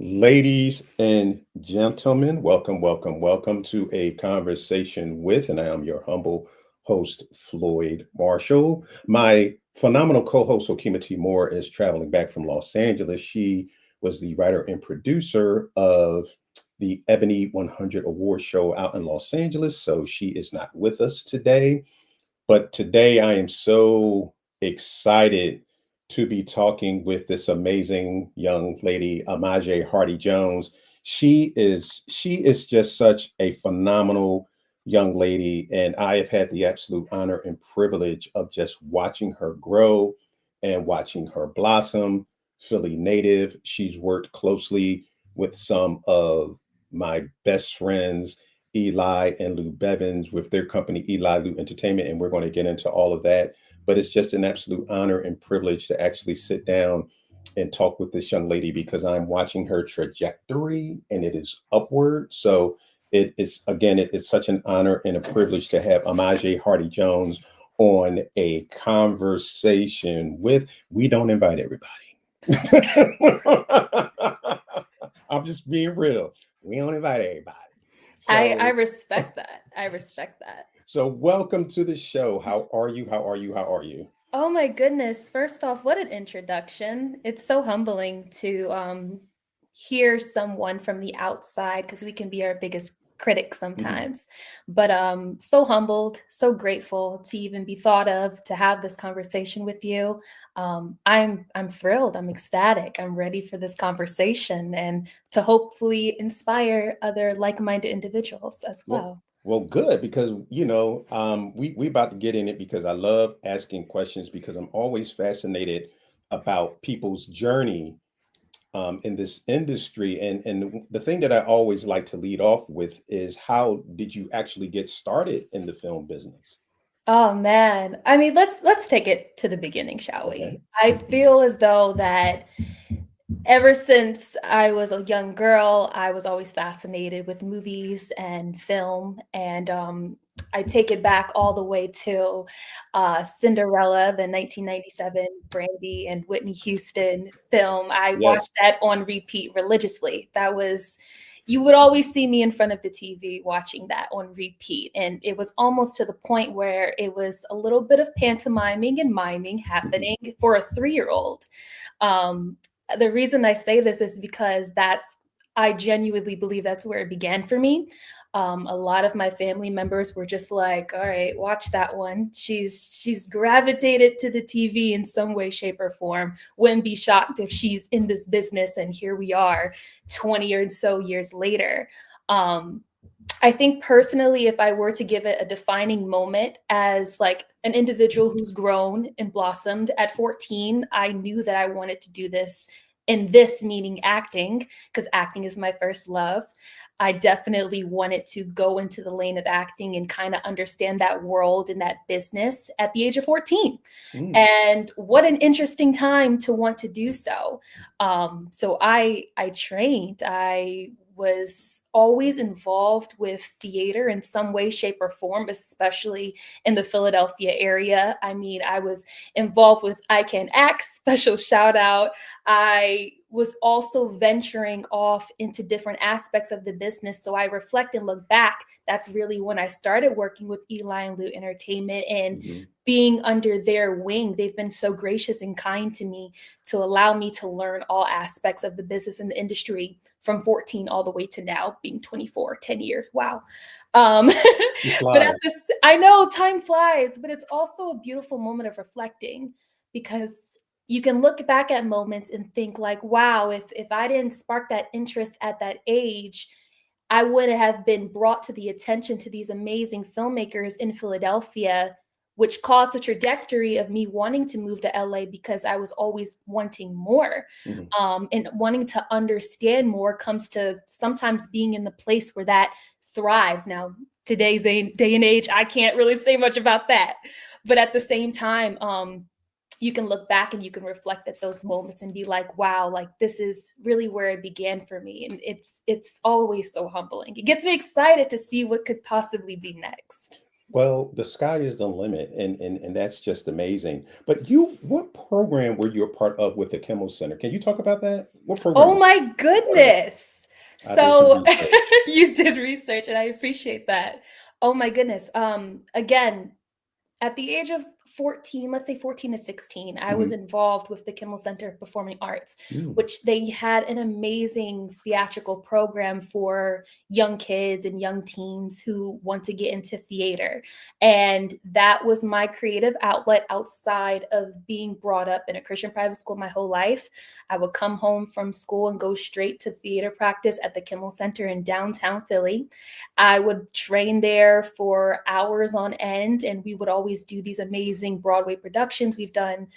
Ladies and gentlemen, welcome to a conversation with, and I am your humble host, Floyd Marshall. My phenomenal co-host, Okima T. Moore, is traveling back from Los Angeles. She was the writer and producer of the Ebony 100 Award show out in Los Angeles, so she is not with us today. But today I am so excited to be talking with this amazing young lady, Amajae Hardy Jones. She is just such a phenomenal young lady, and I have had the absolute honor and privilege of just watching her grow and watching her blossom. Philly native, she's worked closely with some of my best friends, Eli and Lou Bevins, with their company, Eli Lou Entertainment. And we're going to get into all of that. But it's just an absolute honor and privilege to actually sit down and talk with this young lady because I'm watching her trajectory and it is upward. So it's such an honor and a privilege to have Amajae Hardy Jones on a conversation with. We don't invite everybody. I'm just being real. We don't invite everybody. I So, respect that. I respect that. so welcome to the show. How are you? How are you? How are you? Oh my goodness. First off, what an introduction. It's so humbling to hear someone from the outside because we can be our biggest critic Mhm. sometimes. But so humbled, so grateful to even be thought of to have this conversation with you. I'm thrilled. I'm ecstatic. I'm ready for this conversation and to hopefully inspire other like-minded individuals as Well, well. well, good because we about to get in it because I love asking questions because I'm always fascinated about people's journey in this industry, and the thing that I always like to lead off with is how did you actually get started in the film business? Oh man. I mean, let's take it to the beginning, shall we? Okay. I feel as though that ever since I was a young girl, I was always fascinated with movies and film. And I take it back all the way to Cinderella, the 1997 Brandi and Whitney Houston film. I Yes. watched that on repeat religiously. You would always see me in front of the TV watching that on repeat. And it was almost to the point where it was a little bit of pantomiming and miming Mhm. happening for a 3-year-old. Um, the reason I say this is because I genuinely believe that's where it began for me. A lot of my family members were just like, "All right, watch that one. She's gravitated to the TV in some way, shape, or form. Wouldn't be shocked if she's in this business." And here we are, 20 or so years later. Um, I think personally, if I were to give it a defining moment as like an individual who's grown and blossomed at 14, I knew that I wanted to do this in this meaning acting, because acting is my first love. I definitely wanted to go into the lane of acting and kind of understand that world and that business at the age of 14. Mm. And what an interesting time to want to do so. So I trained. I was always involved with theater in some way, shape, or form, especially in the Philadelphia area. I mean, I was involved with I Can Act, special shout out. I was also venturing off into different aspects of the business. So I reflect and look back. That's really when I started working with Eli and Lou Entertainment and Mhm. being under their wing. They've been so gracious and kind to me to allow me to learn all aspects of the business and the industry from 14 all the way to now being 24, 10 years. Wow. Um, It but at flies. this, I know time flies, but it's also a beautiful moment of reflecting because you can look back at moments and think like, wow, if I didn't spark that interest at that age, I would have been brought to the attention to these amazing filmmakers in Philadelphia, which caused the trajectory of me wanting to move to LA because I was always wanting more. Mhm. And wanting to understand more comes to sometimes being in the place where that thrives. Now, today's day and age, I can't really say much about that. But at the same time, you can look back and you can reflect at those moments and be like, wow, like this is really where it began for me. And it's always so humbling. It gets me excited to see what could possibly be next. Well, the sky is the limit, and that's just amazing. But what program were you a part of with the Kimmel Center? Can you talk about that? What program Oh was you my a part of? goodness. I did some So research. you did research and I appreciate that. Oh my goodness. Again, at the age of 14, let's say 14 to 16, I was Mhm. involved with the Kimmel Center of Performing Arts, Mm, which they had an amazing theatrical program for young kids and young teens who want to get into theater. And that was my creative outlet outside of being brought up in a Christian private school my whole life. I would come home from school and go straight to theater practice at the Kimmel Center in downtown Philly. I would train there for hours on end, and we would always do these amazing Broadway productions. We've done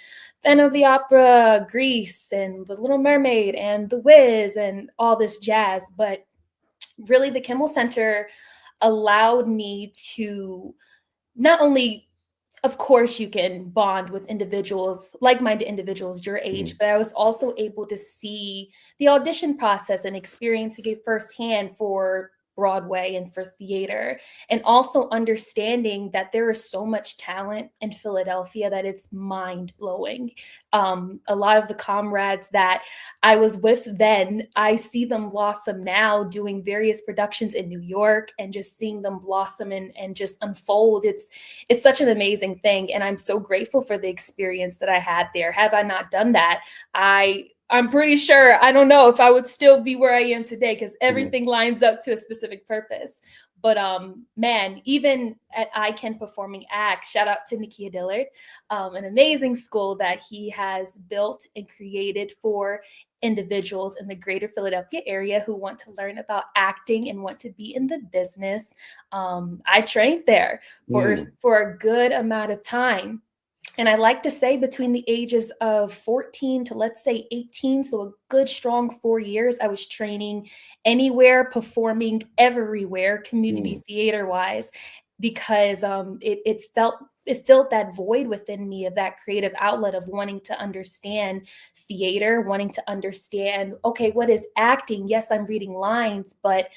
Phantom of the Opera, Grease, and The Little Mermaid, and The Wiz, and all this jazz. But really, the Kimmel Center allowed me to not only, of course, you can bond with individuals, like-minded individuals your age, mhm, but I was also able to see the audition process and experiencing it firsthand for Broadway and for theater, and also understanding that there is so much talent in Philadelphia that it's mind-blowing. A lot of the comrades that I was with then, I see them blossom now doing various productions in New York and just seeing them blossom and just unfold. It's such an amazing thing, and I'm so grateful for the experience that I had there. Had I not done that, I'm pretty sure, I don't know if I would still be where I am today, because mhm. everything lines up to a specific purpose. But man, even at I Can Performing Acts, shout out to Nikia Dillard, an amazing school that he has built and created for individuals in the greater Philadelphia area who want to learn about acting and want to be in the business. I trained there Mm, for a good amount of time. And I like to say between the ages of 14 to, let's say, 18, so a good strong 4 years, I was training anywhere, performing everywhere, community mm. theater wise, because it filled that void within me of that creative outlet of wanting to understand theater, wanting to understand, okay, what is acting? Yes, I'm reading lines, but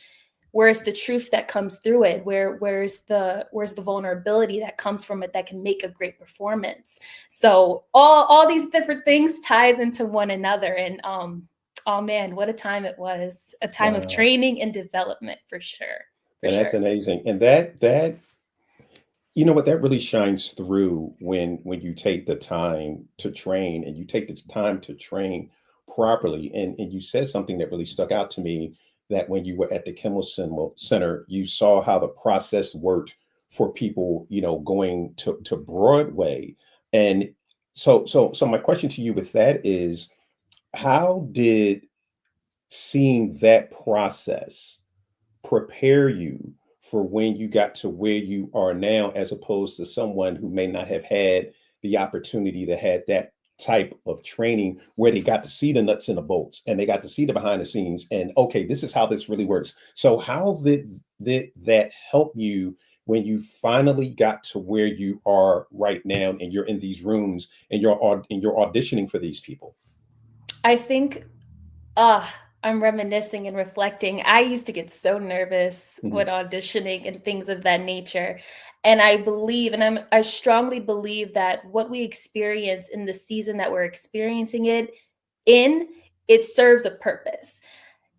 where's the truth that comes through it? Where's the vulnerability that comes from it that can make a great performance? So all these different things ties into one another. And oh man, what a time it was. A time of Wow. training and development for sure. For And that's sure. amazing. And that you know what, that really shines through when you take the time to train and you take the time to train properly. And you said something that really stuck out to me, that when you were at the Center, you saw how the process worked for people, going to Broadway. And so my question to you with that is, how did seeing that process prepare you for when you got to where you are now, as opposed to someone who may not have had the opportunity to have that type of training where they got to see the nuts and the bolts and they got to see the behind the scenes, and okay, this is how this really works. So how did that help you when you finally got to where you are right now and you're in these rooms and you're auditioning for these people? I think Ah, I'm reminiscing and reflecting. I used to get so nervous when Mhm. auditioning and things of that nature. And I believe, and I strongly believe that what we experience in the season that we're experiencing it in, it serves a purpose.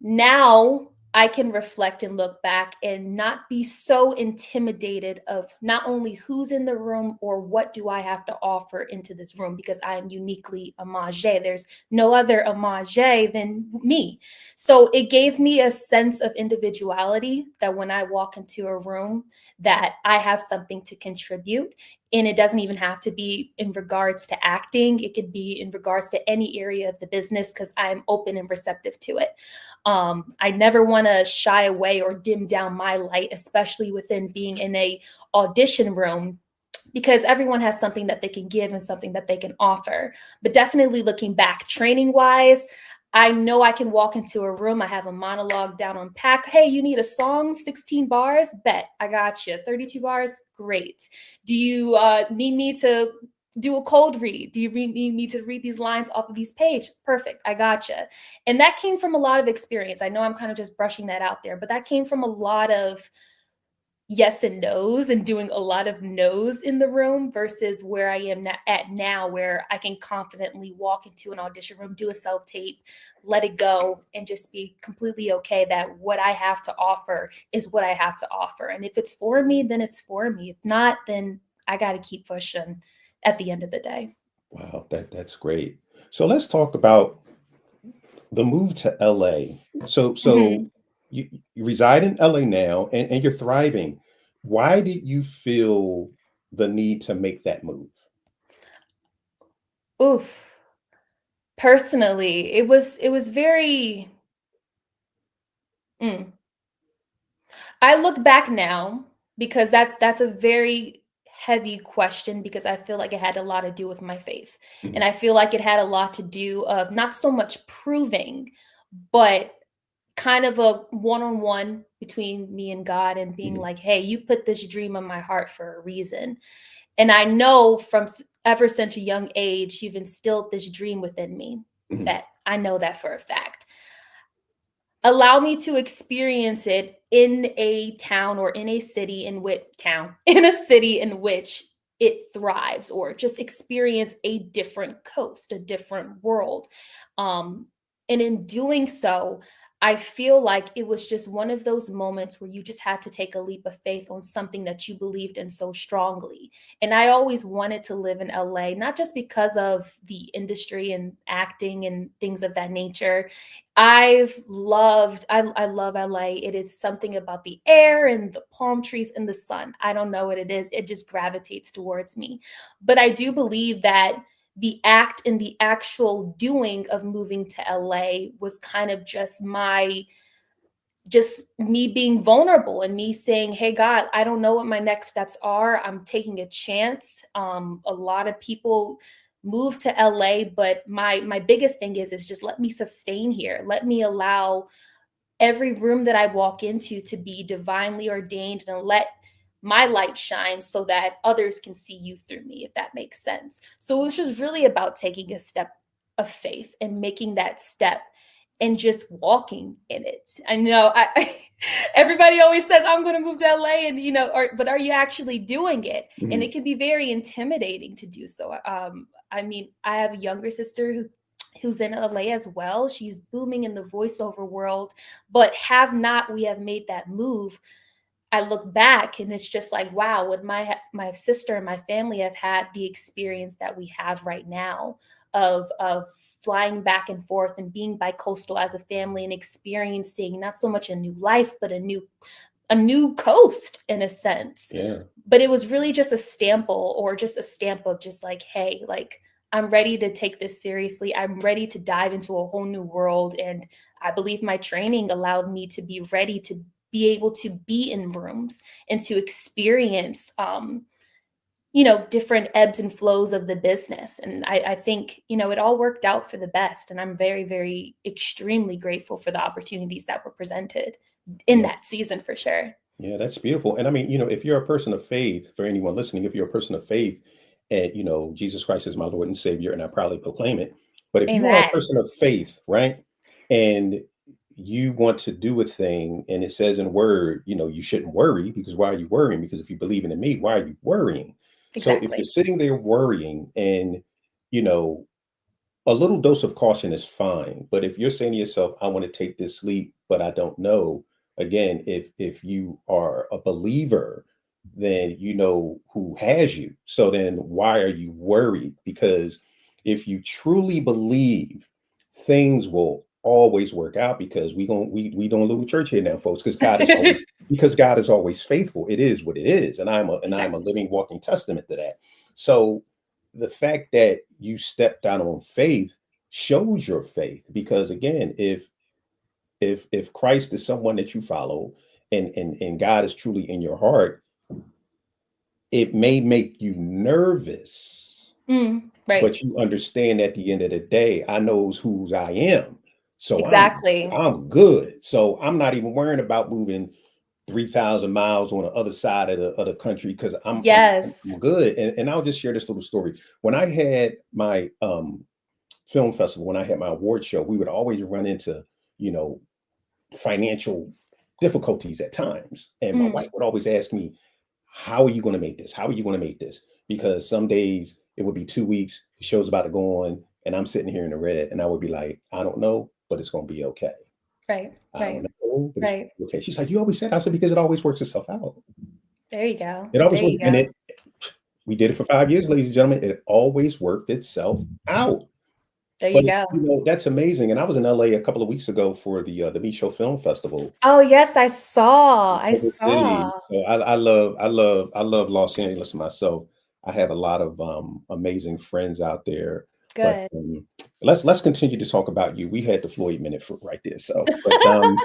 Now I can reflect and look back and not be so intimidated of not only who's in the room or what do I have to offer into this room, because I am uniquely Amajae. There's no other Amajae than me. So it gave me a sense of individuality that when I walk into a room that I have something to contribute. And it doesn't even have to be in regards to acting. It could be in regards to any area of the business because I'm open and receptive to it. I never want to shy away or dim down my light, especially within being in a audition room, because everyone has something that they can give and something that they can offer. But definitely looking back, training wise, I know I can walk into a room. I have a monologue down on pack. Hey, you need a song, 16 bars? Bet, I got you. 32 bars? Great. Do you need me to do a cold read? Do you need me to read these lines off of these page? Perfect, I gotcha. And that came from a lot of experience. I know I'm kind of just brushing that out there, but that came from a lot of yes and no's and doing a lot of no's in the room versus where I am at now, where I can confidently walk into an audition room, do a self-tape, let it go, and just be completely okay that what I have to offer is what I have to offer. And if it's for me, then it's for me. If not, then I got to keep pushing at the end of the day. Wow, that's great. So let's talk about the move to LA. So Mhm. you reside in LA now and you're thriving. Why did you feel the need to make that move? Oof. Personally, it was very mm. I look back now because that's a very heavy question because I feel like it had a lot to do with my faith. And Mhm, I feel like it had a lot to do of not so much proving, but kind of a one-on-one between me and God and being mhm, like, "Hey, you put this dream on my heart for a reason." And I know from ever since a young age, you've instilled this dream within me mhm, that I know that for a fact. Allow me to experience it in a town or in a city in which town in a city in which it thrives, or just experience a different coast, a different world. um and in doing so, I feel like it was just one of those moments where you just had to take a leap of faith on something that you believed in so strongly. And I always wanted to live in LA, not just because of the industry and acting and things of that nature. I love LA. It is something about the air and the palm trees and the sun. I don't know what it is. It just gravitates towards me. But I do believe that the act and the actual doing of moving to LA was kind of just me being vulnerable and me saying, "Hey God, I don't know what my next steps are. I'm taking a chance." A lot of people move to LA, but my biggest thing is just let me sustain here. Let me allow every room that I walk into to be divinely ordained, and let my light shine so that others can see you through me, if that makes sense. So it was just really about taking a step of faith and making that step and just walking in it. I know everybody always says I'm going to move to LA, and but are you actually doing it? And mhm. it can be very intimidating to do so. I mean, I have a younger sister who's in LA as well. She's booming in the voiceover world, but have not we have made that move. I look back and it's just like, wow, would my sister and my family have had the experience that we have right now of flying back and forth and being bicoastal as a family and experiencing not so much a new life, but a new coast in a sense. Yeah. But it was really just a stample, or just a stamp of just like, hey, like, I'm ready to take this seriously. I'm ready to dive into a whole new world. And I believe my training allowed me to be ready to be able to be in rooms and to experience different ebbs and flows of the business. And I think, it all worked out for the best. And I'm very, very extremely grateful for the opportunities that were presented in Yeah. that season for sure. Yeah, that's beautiful. And I mean, if you're a person of faith, for anyone listening, if you're a person of faith and, Jesus Christ is my Lord and Savior, and I proudly proclaim it. But if you are a Amen. person of faith, right, and you want to do a thing and it says in word, you shouldn't worry, because why are you worrying? Because if you believe in me, why are you worrying? So if you're Exactly. sitting there worrying and, you know, a little dose of caution is fine. But if you're saying to yourself, I want to take this leap, but I don't know, again, if you are a believer, then you know who has you. So then why are you worried? Because if you truly believe, things will always work out, because we don't lose church here now, folks, because God is always faithful. It is what it is. And I'm a Exactly. living walking testament to that. So the fact that you stepped out on faith shows your faith, because again, if Christ is someone that you follow, and God is truly in your heart, it may make you nervous, Right. but you understand at the end of the day, I knows whose I am. So Exactly. I'm good. So I'm not even worrying about moving 3,000 miles on the other side of the country, because Yes. I'm good. And I'll just share this little story. When I had my film festival, when I had my award show, we would always run into, you know, financial difficulties at times. And my Mm, wife would always ask me, how are you going to make this? How are you going to make this? Because some days it would be 2 weeks, the show's about to go on, and I'm sitting here in the red, and I would be like, I don't know, but it's going to be okay. right, I don't right, know, but it's right. okay. She's like, you always said, I said, because it always works itself out. There you go. It always There works. you And go. we did it for 5 years, ladies and gentlemen. It always worked itself out. There you But go. that's amazing. And I was in LA a couple of weeks ago for the Meat Show Film Festival. Oh, yes, I saw. I Culver City. saw. So I love Los Angeles myself. I have a lot of amazing friends out there. But Good. let's continue to talk about you. We had the Floyd minute for right there. So, but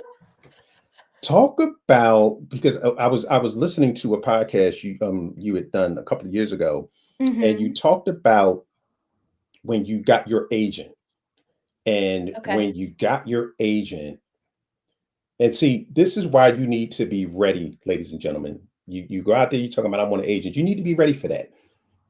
talk about, because I was listening to a podcast you had done a couple of years ago, and you Mhm. talked about when you got your agent, and Okay. when you got your agent. And see, this is why you need to be ready, ladies and gentlemen. You go out there, you're talking about I want an agent. You need to be ready for that.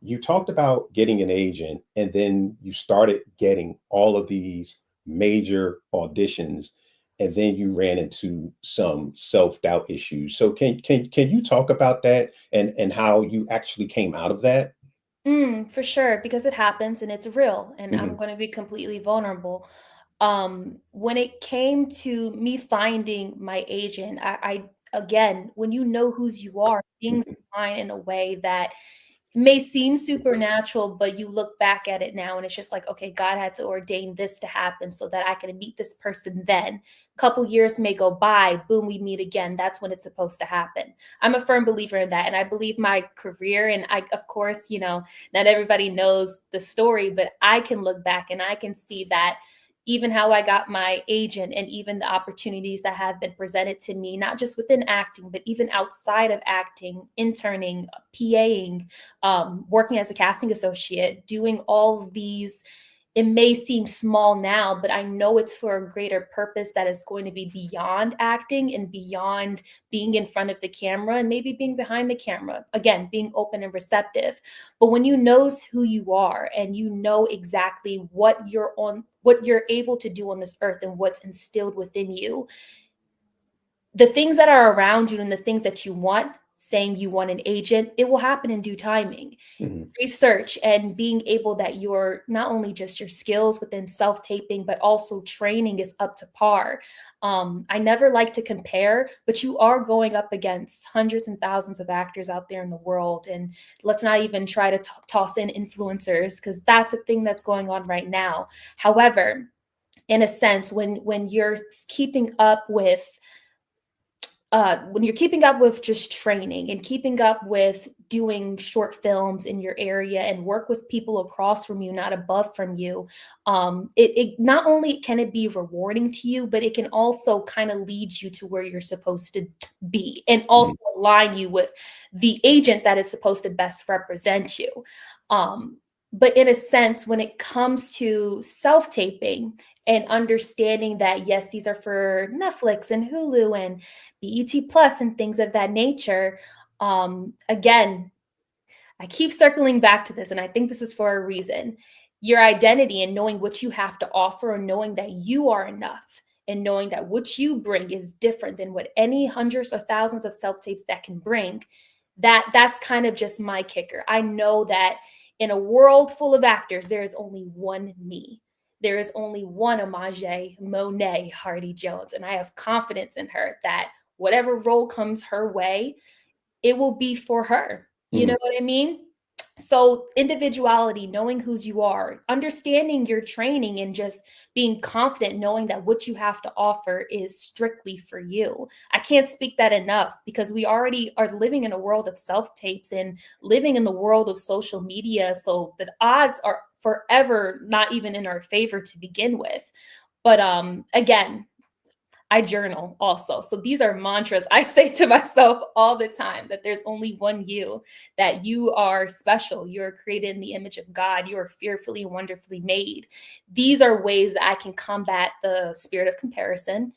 You talked about getting an agent, and then you started getting all of these major auditions, and then you ran into some self-doubt issues. So can you talk about that, and how you actually came out of that? For sure, because it happens and it's real, and I'm Hmm. going to be completely vulnerable. When it came to me finding my agent, I again, when you know whose you are, things Hmm. align in a way that may seem supernatural, but you look back at it now and it's just like, okay, God had to ordain this to happen so that I can meet this person then. Couple years may go by, boom, we meet again. That's when it's supposed to happen. I'm a firm believer in that. And I believe my career, and I, of course, not everybody knows the story, but I can look back and I can see that even how I got my agent and even the opportunities that have been presented to me, not just within acting, but even outside of acting, interning, PAing, working as a casting associate, doing all of these. It may seem small now, but I know it's for a greater purpose that is going to be beyond acting and beyond being in front of the camera and maybe being behind the camera. Again, being open and receptive. But when you knows who you are and you know exactly what you're able to do on this earth and what's instilled within you, the things that are around you and the things that you want, saying you want an agent, it will happen in due timing. Hmm. Research and being able that you're not only just your skills within self-taping, but also training is up to par. I never like to compare, but you are going up against hundreds and thousands of actors out there in the world. And let's not even try to toss in influencers because that's a thing that's going on right now. However, in a sense, when you're keeping up with just training and keeping up with doing short films in your area and work with people across from you, not above from you, it not only can it be rewarding to you, but it can also kind of lead you to where you're supposed to be and also align you with the agent that is supposed to best represent you. Um, but in a sense, when it comes to self taping and understanding that, yes, these are for Netflix and Hulu and BET Plus and things of that nature. Again, I keep circling back to this, and I think this is for a reason. Your identity and knowing what you have to offer, and knowing that you are enough, and knowing that what you bring is different than what any hundreds or thousands of self tapes that can bring. That's kind of just my kicker. I know that in a world full of actors, there is only one me. There is only one Monet Hardy Jones, and I have confidence in her that whatever role comes her way, it will be for her. You Hmm. know what I mean? So, individuality, knowing whose you are, understanding your training, and just being confident, knowing that what you have to offer is strictly for you. I can't speak that enough because we already are living in a world of self tapes and living in the world of social media. So, the odds are forever not even in our favor to begin with. But again, I journal also. So these are mantras I say to myself all the time, that there's only one you, that you are special. You're created in the image of God. You are fearfully and wonderfully made. These are ways that I can combat the spirit of comparison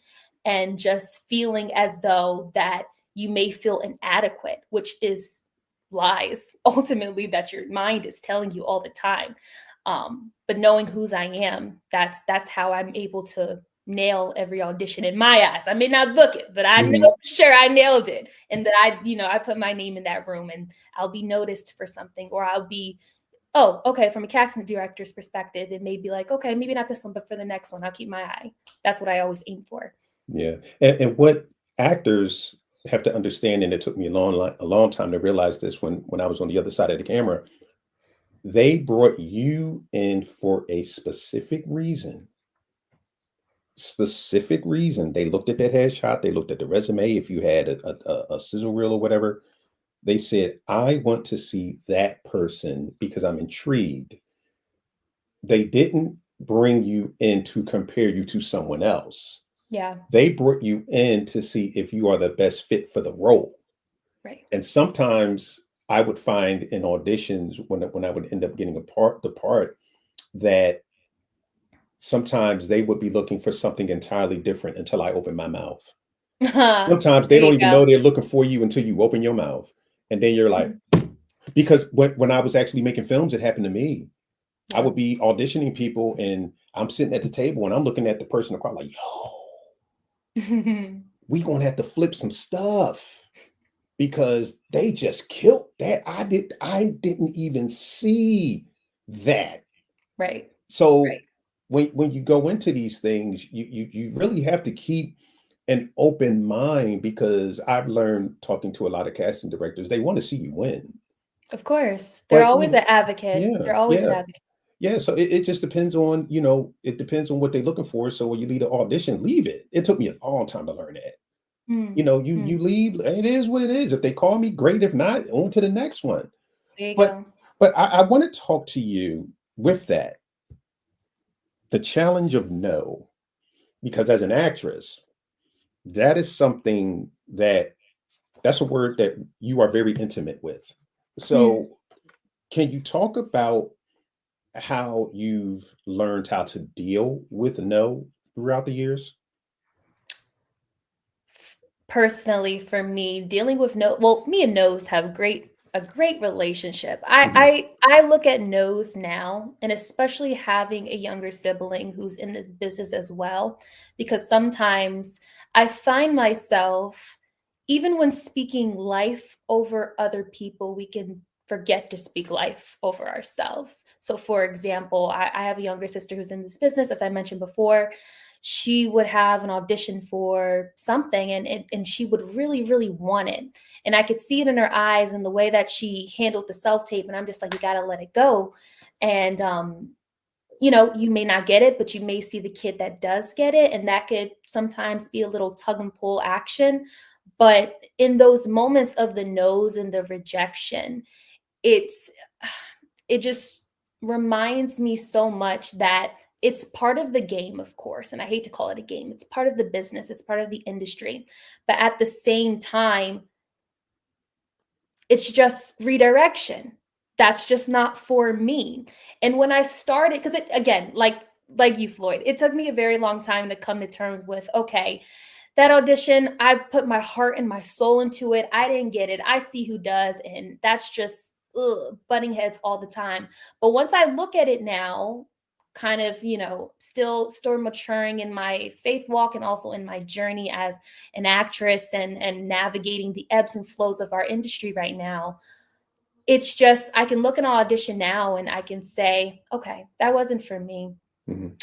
and just feeling as though that you may feel inadequate, which is lies ultimately that your mind is telling you all the time. But knowing whose I am, that's how I'm able to nail every audition in my eyes. I may not book it, but I know Mhm. for sure I nailed it. And that I put my name in that room and I'll be noticed for something, or I'll be, oh, okay, from a casting director's perspective, it may be like, okay, maybe not this one, but for the next one, I'll keep my eye. That's what I always aim for. Yeah, and what actors have to understand, and it took me a long time to realize this when I was on the other side of the camera, they brought you in for a specific reason. Specific reason. They looked at that headshot, they looked at the resume, if you had a sizzle reel or whatever. They said, "I want to see that person because I'm intrigued." They didn't bring you in to compare you to someone else. Yeah. They brought you in to see if you are the best fit for the role. Right. And sometimes I would find in auditions when I would end up getting the part, that sometimes they would be looking for something entirely different until I open my mouth. There Sometimes they you don't even go. know they're looking for you until you open your mouth. And then you're like, Mhm. because when I was actually making films, it happened to me. I Yeah. would be auditioning people and I'm sitting at the table and I'm looking at the person across like, yo, we gonna have to flip some stuff because they just killed that. I didn't even see that. Right. So Right. when you go into these things, you really have to keep an open mind, because I've learned talking to a lot of casting directors, they want to see you win. Of course. They're But always an advocate. yeah, They're always an yeah, advocate. yeah. So it just depends on, it depends on what they're looking for. So when you leave the audition, leave it. It took me a long time to learn that. Mm, You mm. leave, it is what it is. If they call me, great. If not, on to the next one. There you But go. I want to talk to you with that, the challenge of no, because as an actress, that is something that's a word that you are very intimate with. Mm. So can you talk about how you've learned how to deal with no throughout the years? Personally, for me, dealing with no, well, me and no's have a great relationship. Mhm. I look at no's now, and especially having a younger sibling who's in this business as well, because sometimes I find myself, even when speaking life over other people, we can forget to speak life over ourselves. So, for example, I have a younger sister who's in this business, as I mentioned before. She would have an audition for something, and she would really, really want it. And I could see it in her eyes and the way that she handled the self-tape. And I'm just like, you gotta let it go. And you may not get it, but you may see the kid that does get it. And that could sometimes be a little tug and pull action. But in those moments of the no's and the rejection, it's it just reminds me so much that it's part of the game, of course, and I hate to call it a game. It's part of the business, it's part of the industry. But at the same time, it's just redirection. That's just not for me. And when I started, because it again, like you, Floyd, it took me a very long time to come to terms with, okay, that audition, I put my heart and my soul into it. I didn't get it. I see who does. And that's just butting heads all the time. But once I look at it now, kind of, still maturing in my faith walk and also in my journey as an actress and navigating the ebbs and flows of our industry right now, it's just I can look at an audition now and I can say, okay, that wasn't for me. Mhm.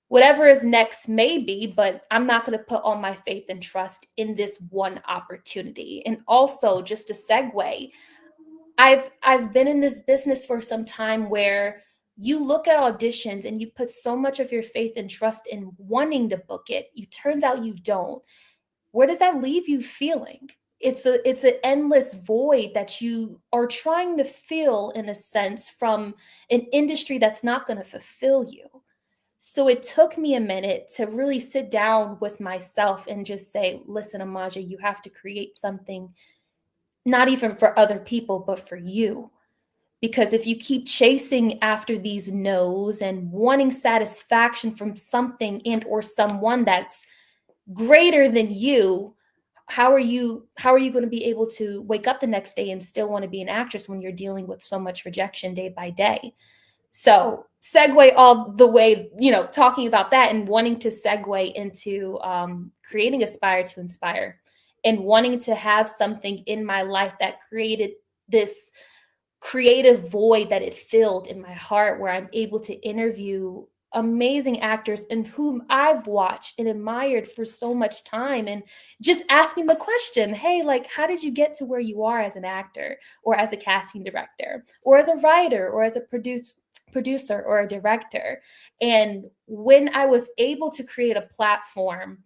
Whatever is next may be, but I'm not going to put all my faith and trust in this one opportunity. And also, just a segue, I've been in this business for some time where you look at auditions and you put so much of your faith and trust in wanting to book it. It turns out you don't. Where does that leave you feeling? It's an endless void that you are trying to fill, in a sense, from an industry that's not going to fulfill you. So it took me a minute to really sit down with myself and just say, listen, Amajae, you have to create something, not even for other people, but for you. Because if you keep chasing after these no's and wanting satisfaction from something and or someone that's greater than you, how are you going to be able to wake up the next day and still want to be an actress when you're dealing with so much rejection day by day? So segue all the way, talking about that and wanting to segue into creating Aspire to Inspire and wanting to have something in my life that created this creative void that it filled in my heart, where I'm able to interview amazing actors and whom I've watched and admired for so much time, and just asking the question, hey, like, how did you get to where you are as an actor or as a casting director or as a writer or as a producer or a director? And when I was able to create a platform,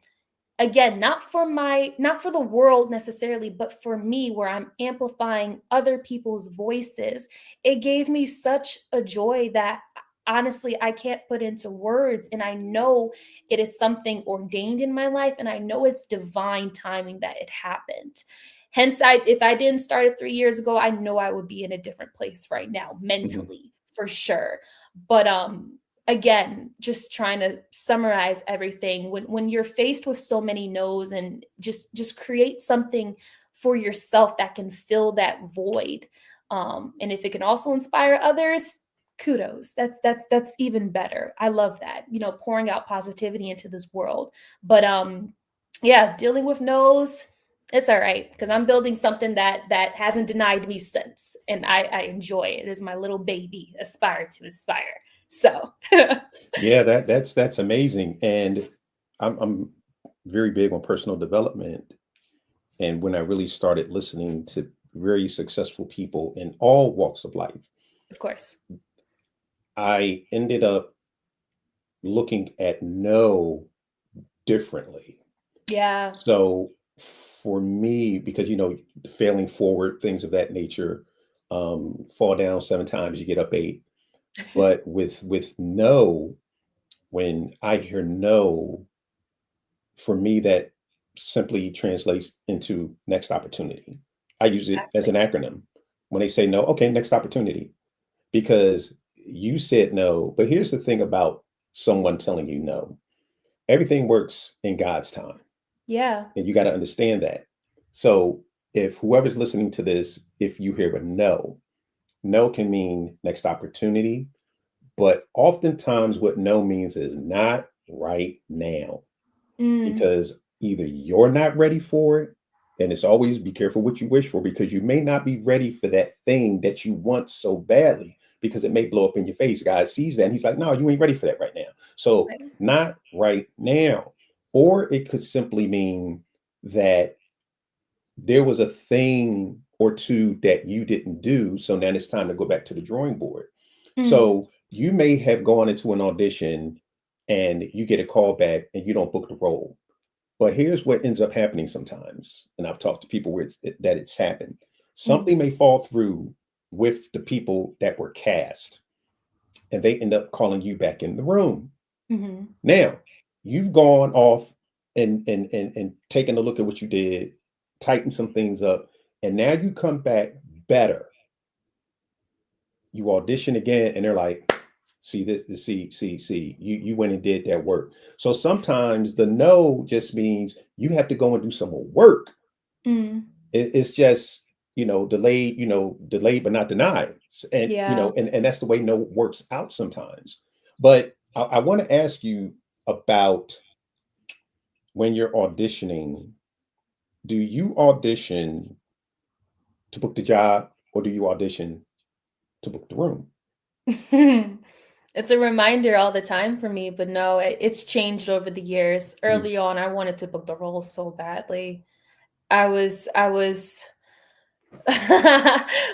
again, not for the world necessarily, but for me, where I'm amplifying other people's voices, it gave me such a joy that honestly I can't put into words. And I know it is something ordained in my life, and I know it's divine timing that it happened. Hence, if I didn't start it 3 years ago, I know I would be in a different place right now, Mhm. mentally, for sure. But again, just trying to summarize everything, when you're faced with so many no's, and just create something for yourself that can fill that void, and if it can also inspire others, kudos. That's even better. I love that, pouring out positivity into this world. But yeah, dealing with no's, it's all right, because I'm building something that hasn't denied me since, and I enjoy it. It is my little baby, Aspire to Inspire. So Yeah, that's amazing. And I'm very big on personal development. And when I really started listening to very successful people in all walks of life, of course. I ended up looking at no differently. Yeah. So for me, because failing forward, things of that nature, fall down 7 times, you get up 8. But with no, when I hear no, for me, that simply translates into next opportunity. I use it as Exactly. an acronym. When they say no, okay, next opportunity, because you said no. But here's the thing about someone telling you no: everything works in God's time, Yeah. and you got to understand that. So if whoever's listening to this, if you hear a no, no can mean next opportunity. But oftentimes, what no means is not right now, Mm, because either you're not ready for it, and it's always be careful what you wish for, because you may not be ready for that thing that you want so badly, because it may blow up in your face. God sees that and he's like, no, you ain't ready for that right now. So, right. not right now. Or it could simply mean that there was a thing or two that you didn't do. So now it's time to go back to the drawing board. Mm, So you may have gone into an audition and you get a call back and you don't book the role. But here's what ends up happening sometimes, and I've talked to people where that it's happened. mm, Something may fall through with the people that were cast, and they end up calling you back in the room. mhm. Now, you've gone off and taken a look at what you did, tightened some things up, and now you come back better. You audition again, and they're like, see this, see, you went and did that work. So sometimes the no just means you have to go and do some more work. Mm, It's just, delayed, delayed but not denied. And yeah. and that's the way no works out sometimes. But I want to ask you about when you're auditioning. Do you audition to book the job, or do you audition to book the room? It's a reminder all the time for me, but no, it's changed over the years. Mhm. Early on, I wanted to book the role so badly. I was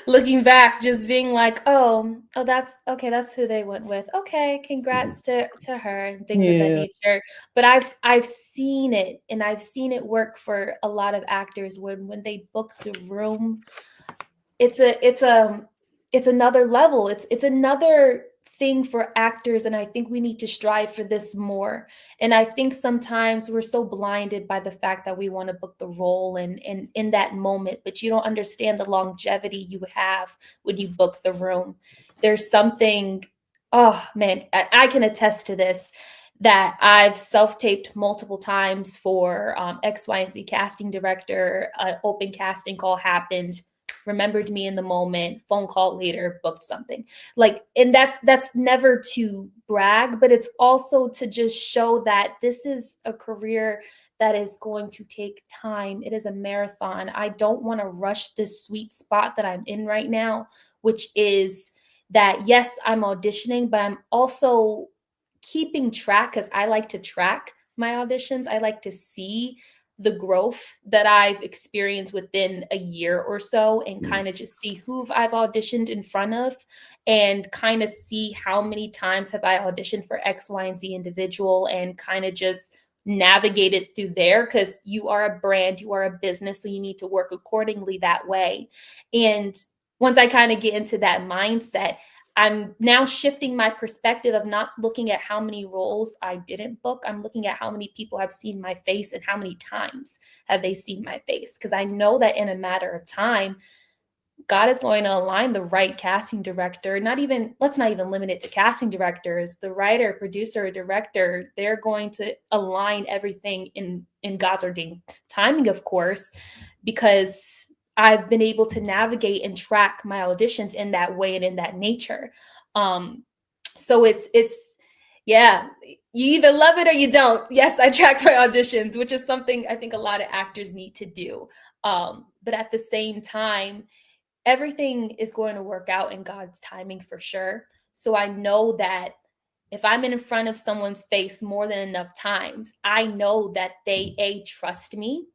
looking back, just being like, oh, that's okay. That's who they went with. Okay, Mhm. congrats to her and things of that Yeah. nature. But I've seen it, and I've seen it work for a lot of actors when they book the room. It's another level. It's another thing for actors, and I think we need to strive for this more. And I think sometimes we're so blinded by the fact that we want to book the role and in that moment, but you don't understand the longevity you have when you book the room. There's something, oh man, I can attest to this, that I've self-taped multiple times for X, Y, and Z casting director. An open casting call happened. remembered me in the moment, phone call later, booked something. Like, and that's never to brag, but it's also to just show that this is a career that is going to take time. It is a marathon. I don't want to rush this sweet spot that I'm in right now, which is that, yes, I'm auditioning, but I'm also keeping track, because I like to track my auditions. I like to see the growth that I've experienced within a year or so, and kind of just see who I've auditioned in front of, and kind of see how many times have I auditioned for X, Y, and Z individual, and kind of just navigate it through there, because you are a brand, you are a business, so you need to work accordingly that way. And once I kind of get into that mindset, I'm now shifting my perspective of not looking at how many roles I didn't book. I'm looking at how many people have seen my face and how many times have they seen my face. Because I know that in a matter of time, God is going to align the right casting director. Let's not even limit it to casting directors. The writer, producer, director, they're going to align everything in God's ordained timing, of course, because I've been able to navigate and track my auditions in that way and in that nature. So it's yeah, you either love it or you don't. Yes, I track my auditions, which is something I think a lot of actors need to do. But at the same time, everything is going to work out in God's timing for sure. So I know that if I'm in front of someone's face more than enough times, I know that they trust me.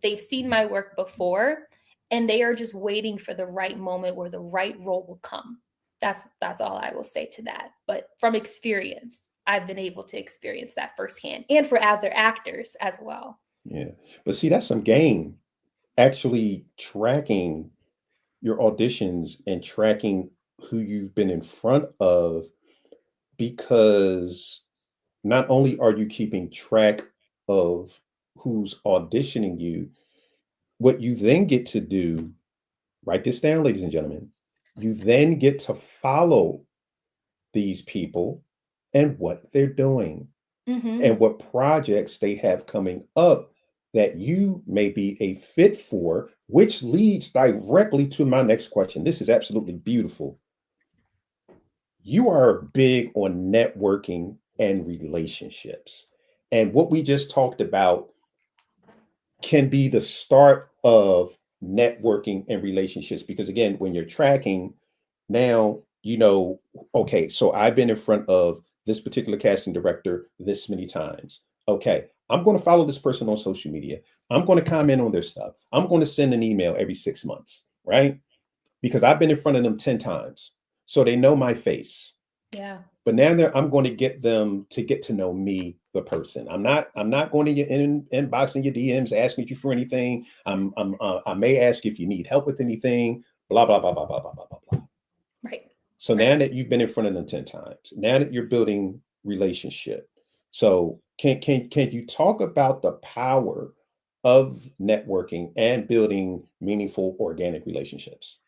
They've seen my work before, and they are just waiting for the right moment where the right role will come. That's all I will say to that. But from experience, I've been able to experience that firsthand, and for other actors as well. Yeah. But see, that's some game, actually tracking your auditions and tracking who you've been in front of, because not only are you keeping track of who's auditioning you, what you then get to do, write this down, ladies and gentlemen, you then get to follow these people and what they're doing and Mm-hmm. what projects they have coming up that you may be a fit for, which leads directly to my next question. This is absolutely beautiful. You are big on networking and relationships. And what we just talked about can be the start of networking and relationships. Because again, when you're tracking, now you know, okay, so I've been in front of this particular casting director this many times. Okay, I'm going to follow this person on social media. I'm going to comment on their stuff. I'm going to send an email every 6 months, right? Because I've been in front of them 10 times. So they know my face. Yeah. But now I'm going to get them to get to know me, the person. I'm not going to your inbox your DMs asking you for anything. I may ask if you need help with anything, blah, blah, blah, blah, blah, blah, blah, blah, blah. Right. So Right. now that you've been in front of them 10 times, now that you're building relationship. So can you talk about the power of networking and building meaningful organic relationships?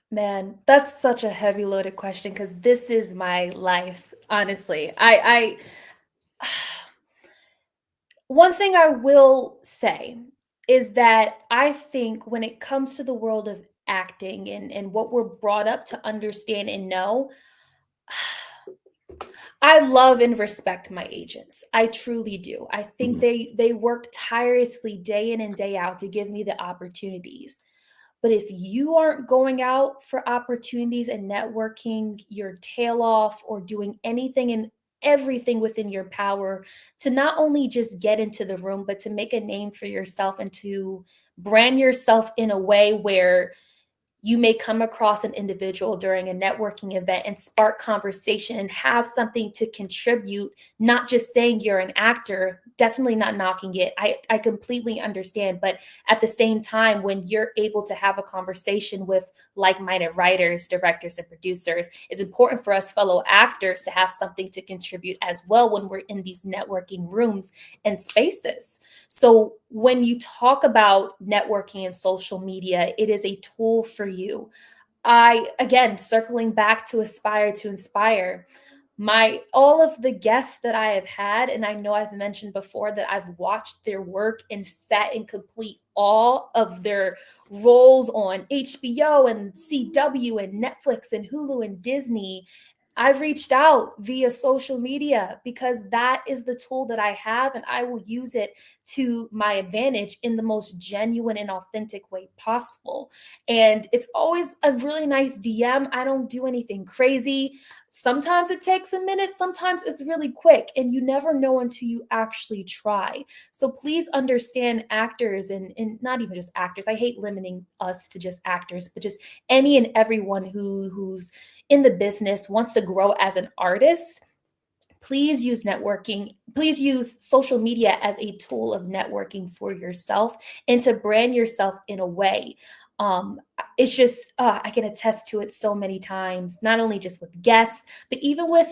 Man, that's such a heavy loaded question, because this is my life, honestly. I one thing I will say is that I think when it comes to the world of acting and what we're brought up to understand and know, I love and respect my agents. I truly do. I think Mhm. they work tirelessly day in and day out to give me the opportunities. But if you aren't going out for opportunities and networking your tail off, or doing anything and everything within your power to not only just get into the room, but to make a name for yourself and to brand yourself in a way where you may come across an individual during a networking event and spark conversation and have something to contribute, not just saying you're an actor, definitely not knocking it. I completely understand. But at the same time, when you're able to have a conversation with like-minded writers, directors, and producers, it's important for us fellow actors to have something to contribute as well when we're in these networking rooms and spaces. So when you talk about networking and social media, it is a tool for you. Again, circling back to aspire to inspire, all of the guests that I have had, and I know I've mentioned before that I've watched their work and sat in complete awe of their roles on HBO and CW and Netflix and Hulu and Disney. I've reached out via social media because that is the tool that I have, and I will use it to my advantage in the most genuine and authentic way possible. And it's always a really nice DM. I don't do anything crazy. Sometimes it takes a minute, sometimes it's really quick, and you never know until you actually try. So please understand, actors, and not even just actors. I hate limiting us to just actors, but just any and everyone who's in the business, wants to grow as an artist. Please use networking. Please use social media as a tool of networking for yourself and to brand yourself in a way. It's just, I can attest to it so many times, not only just with guests, but even with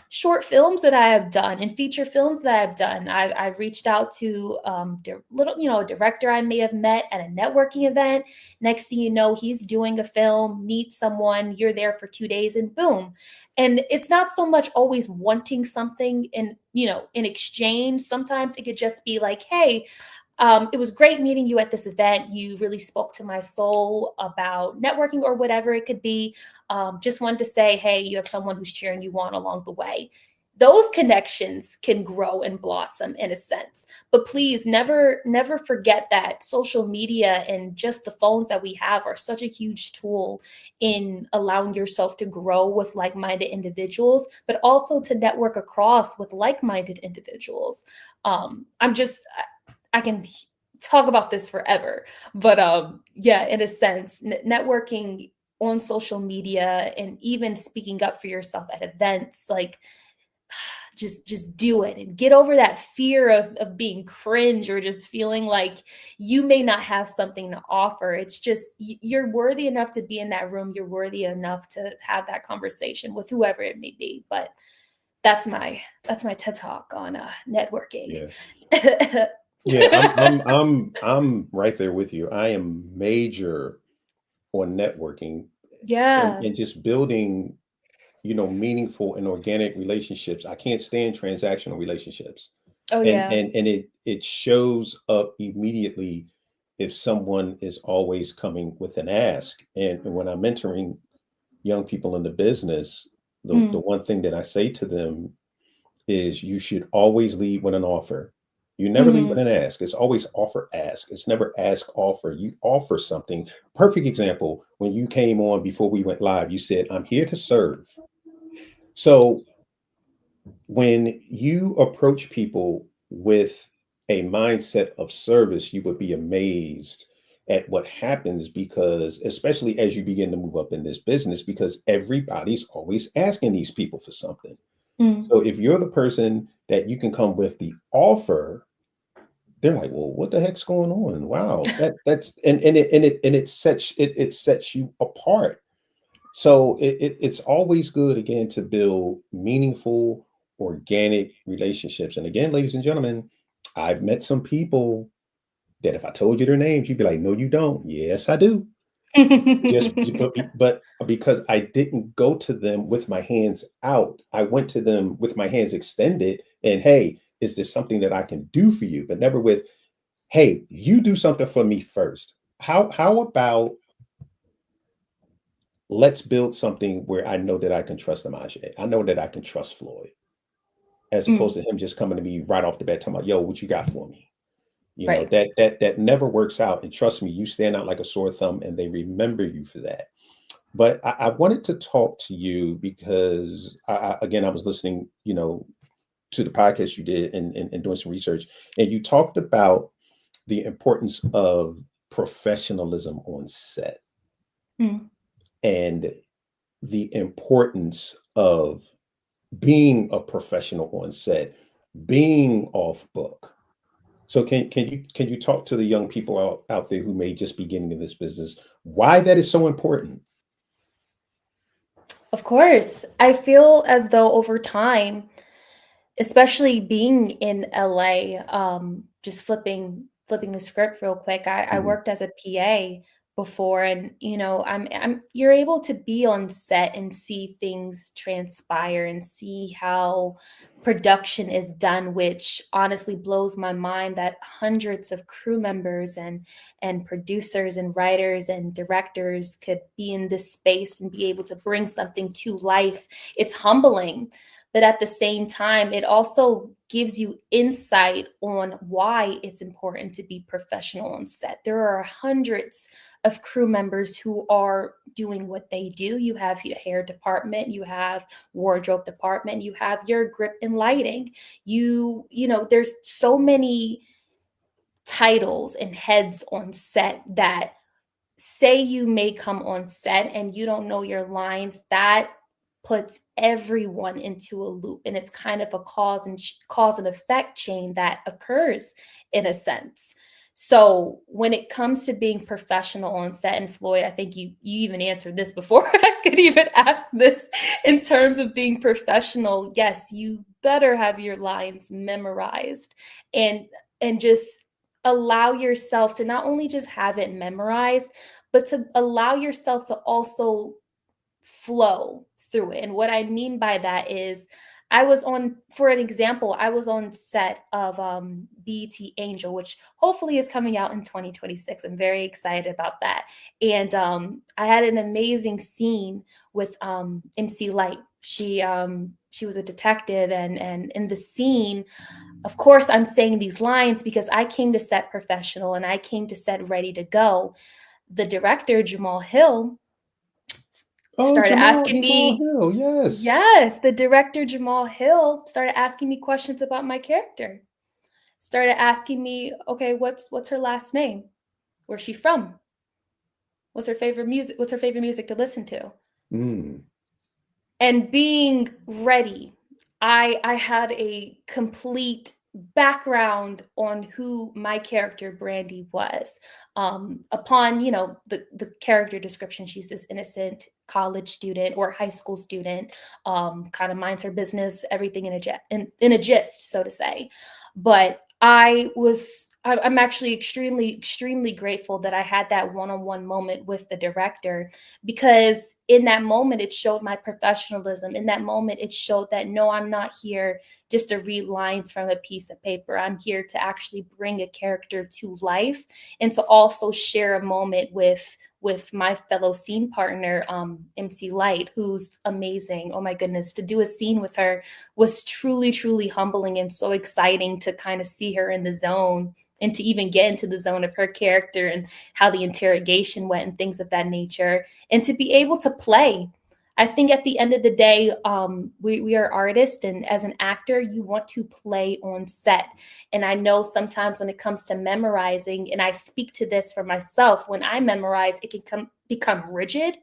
short films that I have done and feature films that I've done. I've reached out to a director I may have met at a networking event. Next thing you know, he's doing a film, meet someone, you're there for 2 days, and boom. And it's not so much always wanting something in exchange. Sometimes it could just be like, hey, it was great meeting you at this event. You really spoke to my soul about networking or whatever it could be. Just wanted to say, hey, you have someone who's cheering you on along the way. Those connections can grow and blossom in a sense. But please never forget that social media and just the phones that we have are such a huge tool in allowing yourself to grow with like-minded individuals, but also to network across with like-minded individuals. I can talk about this forever, but yeah, in a sense, networking on social media and even speaking up for yourself at events, like just do it and get over that fear of being cringe or just feeling like you may not have something to offer. It's just you're worthy enough to be in that room. You're worthy enough to have that conversation with whoever it may be. But that's my TED talk on networking. Yeah. Yeah, I'm right there with you. I am major on networking Yeah. and just building, meaningful and organic relationships. I can't stand transactional relationships. Oh And yeah. and and it shows up immediately if someone is always coming with an ask. And when I'm mentoring young people in the business, the Mm. one thing that I say to them is you should always lead with an offer. You never lead with Mhm. an ask. It's always offer ask. It's never ask offer. You offer something. Perfect example, when you came on before we went live, you said, I'm here to serve. So when you approach people with a mindset of service, you would be amazed at what happens, because especially as you begin to move up in this business, because everybody's always asking these people for something. Mm. So if you're the person that you can come with the offer, they're like, well, what the heck's going on? Wow. That's and it sets you apart. So it's always good again to build meaningful, organic relationships. And again, ladies and gentlemen, I've met some people that if I told you their names, you'd be like, no, you don't. Yes, I do. Just but because I didn't go to them with my hands out, I went to them with my hands extended. And hey, is there something that I can do for you? But never with, hey, you do something for me first. How about let's build something where I know that I can trust Amajae. I know that I can trust Floyd, as Mm. opposed to him just coming to me right off the bat talking about, yo, what you got for me? Right. That never works out. And trust me, you stand out like a sore thumb and they remember you for that. But I wanted to talk to you because again, I was listening, to the podcast you did and doing some research, and you talked about the importance of professionalism on set Mm. and the importance of being a professional on set, being off book. So can you talk to the young people out there who may just be getting in this business, why that is so important? Of course. I feel as though over time, especially being in LA, just flipping the script real quick. I Mhm. worked as a PA before, and you're able to be on set and see things transpire and see how production is done, which honestly blows my mind that hundreds of crew members and producers and writers and directors could be in this space and be able to bring something to life. It's humbling, but at the same time, it also gives you insight on why it's important to be professional on set. There are hundreds of crew members who are doing what they do. You have your hair department, you have wardrobe department, you have your grip and lighting. There's so many titles and heads on set that, say you may come on set and you don't know your lines, that puts everyone into a loop, and it's kind of a cause and effect chain that occurs in a sense. So when it comes to being professional on set, and Floyd, I think you even answered this before I could even ask this, in terms of being professional, yes, you better have your lines memorized, and just allow yourself to not only just have it memorized, but to allow yourself to also flow through it. And what I mean by that is, for an example, I was on set of BET Angel, which hopefully is coming out in 2026. I'm very excited about that. And I had an amazing scene with MC Light. She was a detective, and in the scene, of course, I'm saying these lines because I came to set professional and I came to set ready to go. The director, Jamal Hill, Oh, started asking Jamal me, Hill, yes. yes, the director, Jamal Hill, started asking me questions about my character. Started asking me, okay, what's her last name? Where's she from? What's her favorite music? What's her favorite music to listen to? Mm. And being ready, I had a complete background on who my character Brandi was. Upon the character description, she's this innocent college student or high school student, kind of minds her business, everything in a gist, so to say. But I'm actually extremely grateful that I had that one-on-one moment with the director, because in that moment it showed my professionalism. In that moment it showed that, no, I'm not here just to read lines from a piece of paper. I'm here to actually bring a character to life, and to also share a moment with my fellow scene partner, MC Light, who's amazing. Oh my goodness, to do a scene with her was truly humbling and so exciting, to kind of see her in the zone and to even get into the zone of her character and how the interrogation went and things of that nature, and to be able to play. I think at the end of the day, we are artists, and as an actor, you want to play on set. And I know sometimes when it comes to memorizing, and I speak to this for myself, when I memorize, it can become rigid,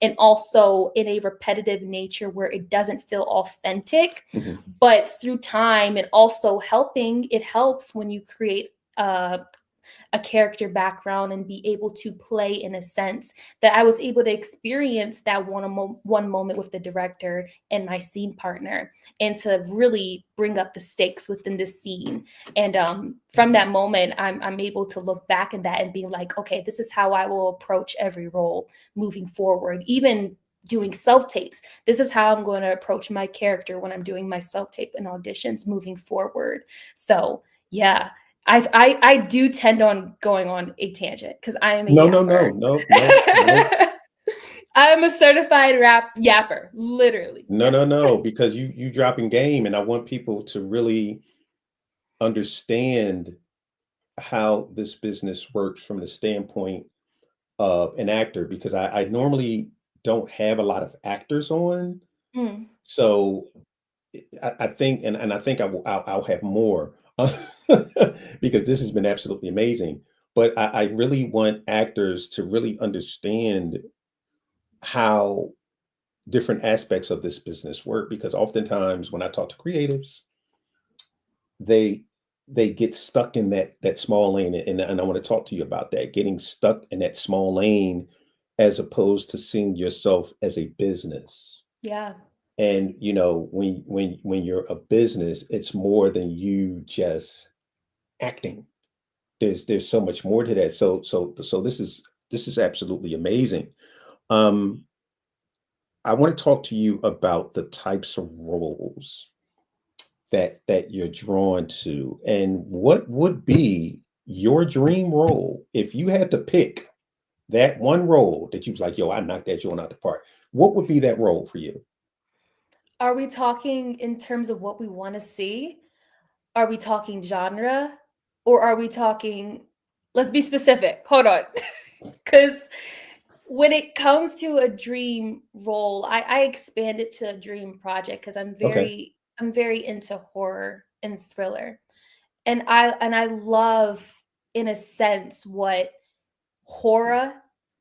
and also in a repetitive nature where it doesn't feel authentic. Mhm. But through time, and also it helps when you create a character background and be able to play in a sense, that I was able to experience that one moment with the director and my scene partner, and to really bring up the stakes within the scene. And from that moment, I'm able to look back at that and be like, okay, this is how I will approach every role moving forward. Even doing self-tapes, this is how I'm going to approach my character when I'm doing my self-tape and auditions moving forward. So yeah, I do tend on going on a tangent because I am a No, yapper. no. I'm a certified rap yapper, literally. Yes. No, because you dropping game, and I want people to really understand how this business works from the standpoint of an actor, because I normally don't have a lot of actors on. Mm, So I think, and I think I'll have more because this has been absolutely amazing. But I really want actors to really understand how different aspects of this business work, because oftentimes when I talk to creatives, they they get stuck in that small lane, and I want to talk to you about that, getting stuck in that small lane as opposed to seeing yourself as a business. yeah. And when you're a business, it's more than you just acting. There's so much more to that. So this is This is absolutely amazing. Um, I want to talk to you about the types of roles that you're drawn to, and what would be your dream role if you had to pick that one role that you was like, yo, I knocked that joint out the park. What would be that role for you? Are we talking in terms of what we want to see? Are we talking genre? Or are we talking, let's be specific. Hold on. Because when it comes to a dream role, I expand it to a dream project because Okay. I'm very into horror and thriller. And I love, in a sense, what horror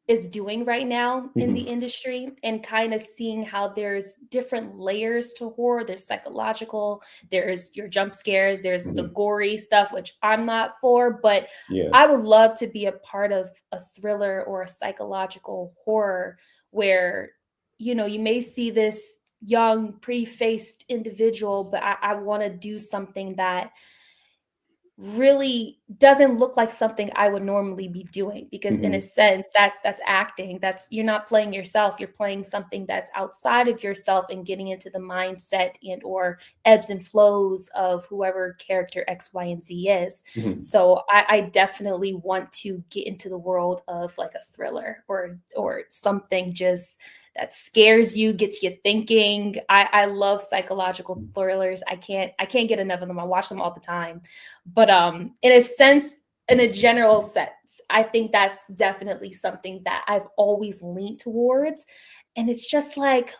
is doing right now in the Hmm. industry, and kind of seeing how there's different layers to horror. There's psychological, there's your jump scares, there's the Hmm. gory stuff, which I'm not for, but Yeah. I would love to be a part of a thriller or a psychological horror where, you may see this young, pretty faced individual, but I want to do something that really doesn't look like something I would normally be doing, because in a Hmm. sense that's acting. That's, you're not playing yourself, you're playing something that's outside of yourself and getting into the mindset and or ebbs and flows of whoever character X, Y, and Z is. Hmm. So I definitely want to get into the world of like a thriller or something just that scares you, gets you thinking. I love psychological thrillers. I can't get enough of them. I watch them all the time. But in a sense, in a general sense, I think that's definitely something that I've always leaned towards. And it's just like,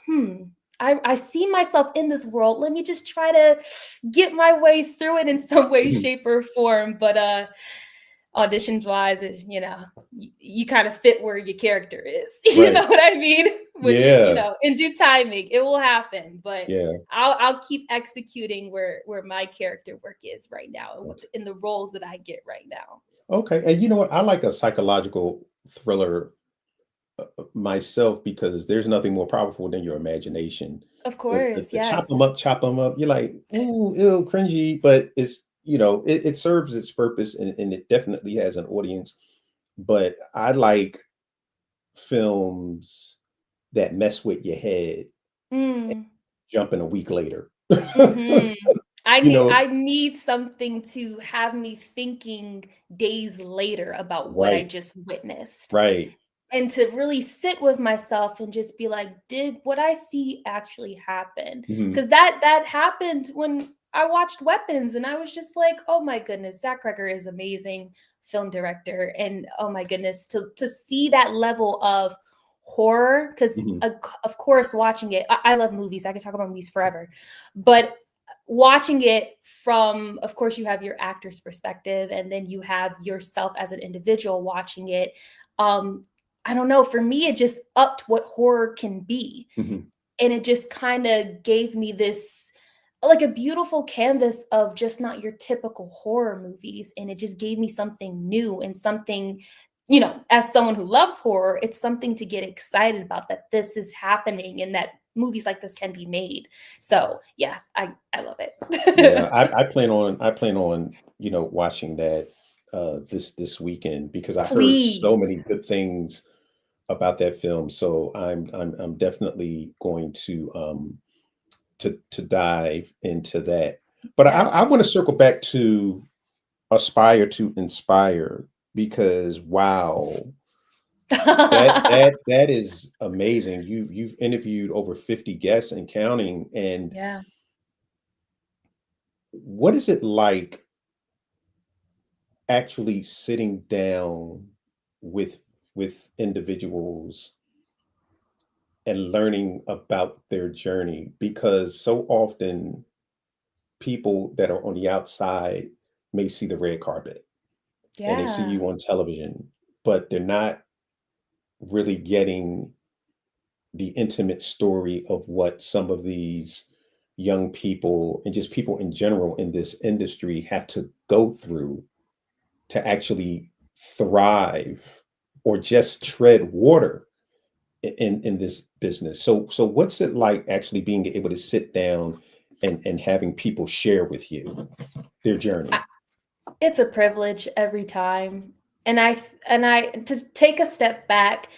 I see myself in this world. Let me just try to get my way through it in some way, Hmm. shape, or form. But auditions wise, you kind of fit where your character is. You Right. know what I mean? Which is, Yeah. in due timing, it will happen. But Yeah. I'll keep executing where my character work is right now, and Okay. in the roles that I get right now. Okay. And you know what? I like a psychological thriller myself because there's nothing more powerful than your imagination. Of The course, chop yes. them up, chop them up. You're like, ooh, ew, cringy, but it's it serves its purpose, and it definitely has an audience. But I like films that mess with your head, Mm. jumping a week later. Mhm. I You need know, I need something to have me thinking days later about what I right, just witnessed. right. And to really sit with myself and just be like, did what I see actually happen? Mhm, Because that happened when I watched Weapons, and I was just like, oh my goodness, Zach Cregger is amazing film director. And oh my goodness, to see that level of horror, because mhm, of course watching it, I love movies. I could talk about movies forever. But watching it from, of course, you have your actor's perspective, and then you have yourself as an individual watching it. um I don't know, for me it just upped what horror can be, mhm. and it just kind of gave me this, like, a beautiful canvas of just not your typical horror movies, and it just gave me something new and something, as someone who loves horror, it's something to get excited about, that this is happening and that movies like this can be made. So yeah, I love Yeah, it. I plan on, watching that this weekend because I heard so Please. many good things about that film. So I'm definitely going to dive into that. But I Yes. want to circle back to aspire to inspire because wow, that is amazing. You've interviewed over 50 guests and counting. And Yeah. what is it like actually sitting down with individuals and learning about their journey? Because so often people that are on the outside may see the red carpet and they see Yeah. you on television, but they're not really getting the intimate story of what some of these young people and just people in general in this industry have to go through to actually thrive or just tread water in this business. So what's it like actually being able to sit down and having people share with you their journey? It's a privilege every time. and I to take a step back,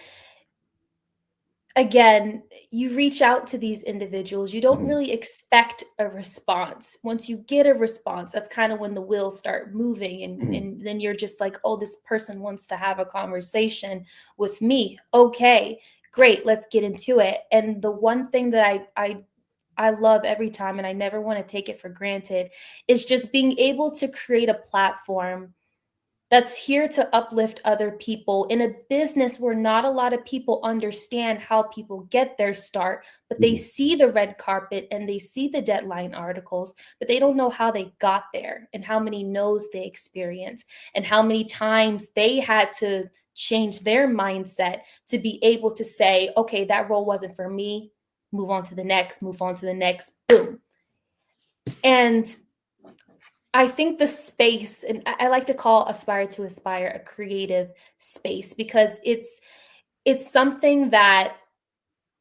again, you reach out to these individuals, you don't Mhm, really expect a response. Once you get a response, that's kind of when the wheels start moving, mhm, and then you're just like, "Oh, this person wants to have a conversation with me. Okay, great, let's get into it." And the one thing that I love every time, and I never want to take it for granted, is just being able to create a platform that's here to uplift other people in a business where not a lot of people understand how people get their start, but they mhm, see the red carpet and they see the deadline articles, but they don't know how they got there and how many no's they experienced and how many times they had to change their mindset to be able to say, okay, that role wasn't for me, move on to the next, move on to the next, boom. And I think the space, and I like to call Aspire to Aspire a creative space, because it's something that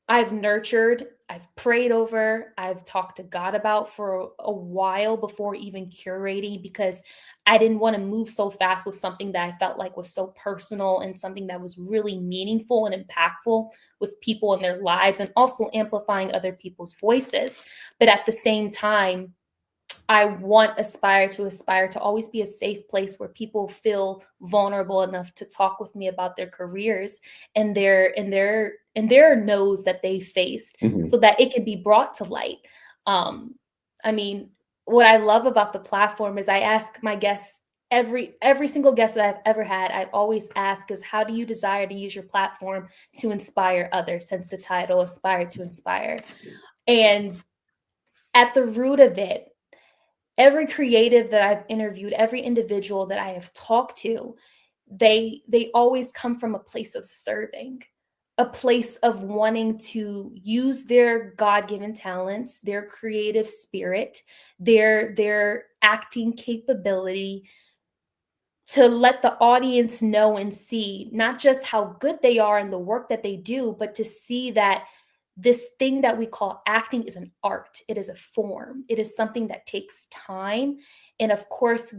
I've nurtured, I've prayed over, I've talked to God about for a while before even curating, because I didn't want to move so fast with something that I felt like was so personal and something that was really meaningful and impactful with people in their lives, and also amplifying other people's voices. But at the same time, I want Aspire to always be a safe place where people feel vulnerable enough to talk with me about their careers and their no's that they faced, mhm. so that it can be brought to light. Um, I mean, what I love about the platform is I ask my guests, every single guest that I've ever had, I've always asked is, how do you desire to use your platform to inspire others? Hence the title, Aspire to Inspire. And at the root of it, every creative that I've interviewed, every individual that I have talked to, they always come from a place of serving, a place of wanting to use their God-given talents, their creative spirit, their acting capability, to let the audience know and see not just how good they are in the work that they do, but to see that this thing that we call acting is an art. It is a form. It is something that takes time. And of course,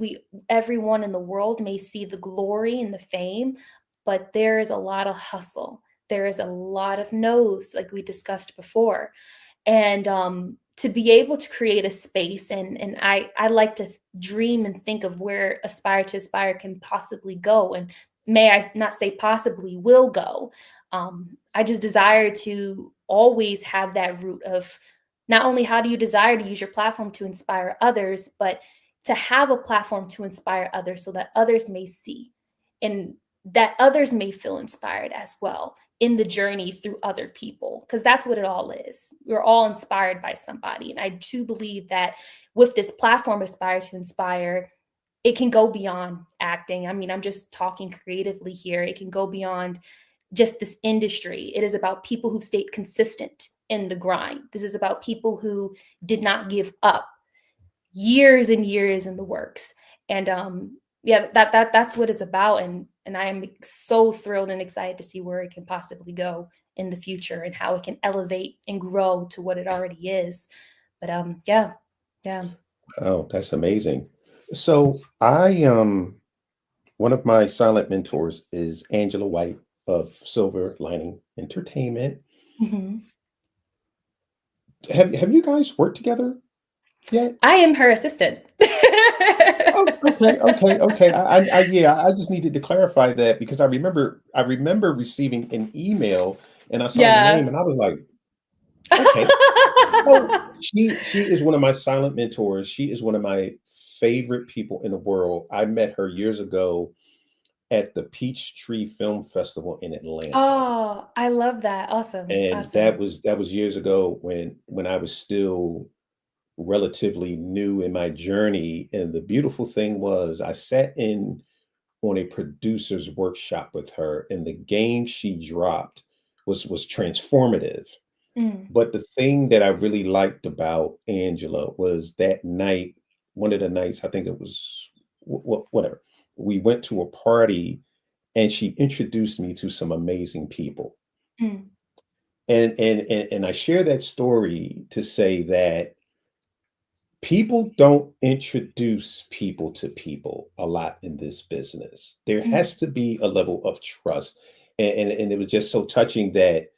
everyone in the world may see the glory and the fame, but there is a lot of hustle. There is a lot of no's, like we discussed before. And to be able to create a space, and I like to dream and think of where Aspire to Aspire can possibly go, and may I not say possibly will go. I just desire to always have that root of, not only how do you desire to use your platform to inspire others, but to have a platform to inspire others so that others may see, and that others may feel inspired as well in the journey through other people, because that's what it all is. We're all inspired by somebody, and I do believe that with this platform, Aspire to Inspire, it can go beyond acting. I mean, I'm just talking creatively here. It can go beyond just this industry. It is about people who stayed consistent in the grind. This is about people who did not give up, years and years in the works. And yeah, that's what it's about. And I am so thrilled and excited to see where it can possibly go in the future and how it can elevate and grow to what it already is. But yeah, yeah. Oh, that's amazing. So one of my silent mentors is Angela White of Silver Lining Entertainment. Mhm. Have you guys worked together yet? I am her assistant. Oh, okay, okay, okay. Yeah, I just needed to clarify that because I remember receiving an email and I saw your Yeah. name and I was like, okay. So she is one of my silent mentors. She is one of my favorite people in the world. I met her years ago at the Peachtree Film Festival in Atlanta. Oh, I love that. Awesome. And that Awesome. was that was years ago when I was still relatively new in my journey. And the beautiful thing was I sat in on a producer's workshop with her, and the game she dropped was transformative. Mm, But the thing that I really liked about Angela was that night, one of the nights, I think it was whatever. We went to a party and she introduced me to some amazing people. mm, And I share that story to say that people don't introduce people to people a lot in this business. There Mm. has to be a level of trust. And it was just so touching that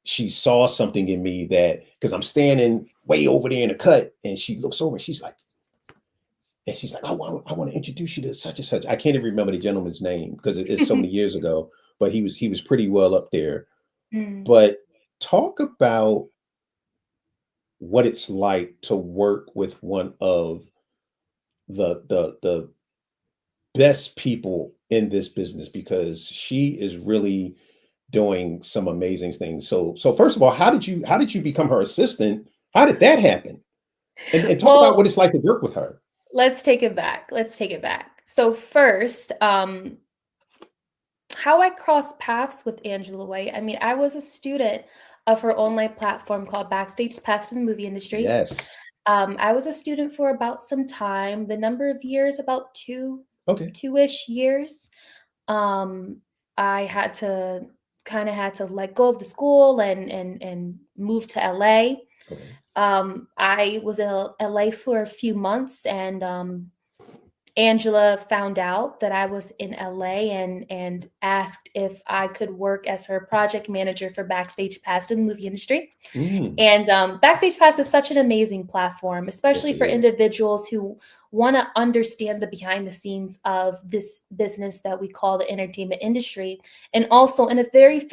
she saw something in me, that because I'm standing way over there in the cut, and she looks over and she's like, oh, I want to introduce you to such and such. I can't even remember the gentleman's name because it's so many years ago, but he was pretty well up there. Mm. But talk about what it's like to work with one of the best people in this business, because she is really doing some amazing things. So first of all, how did you become her assistant? How did that happen? And talk about Well, what it's like to work with her. let's take it back. Let's take it back. So first, how I crossed paths with Angela White. I mean, I was a student of her online platform called Backstage Pass in the movie industry. Yes. I was a student for about some time. The number of years, about Okay. two-ish years. Um, I had to let go of the school and move to LA. Okay. I was in LA for a few months, and Angela found out that I was in LA and asked if I could work as her project manager for Backstage Pass in the movie industry. Mm. And Backstage Pass is such an amazing platform, Yes, especially it for is. individuals who want to understand the behind the scenes of this business that we call the entertainment industry. And also in a very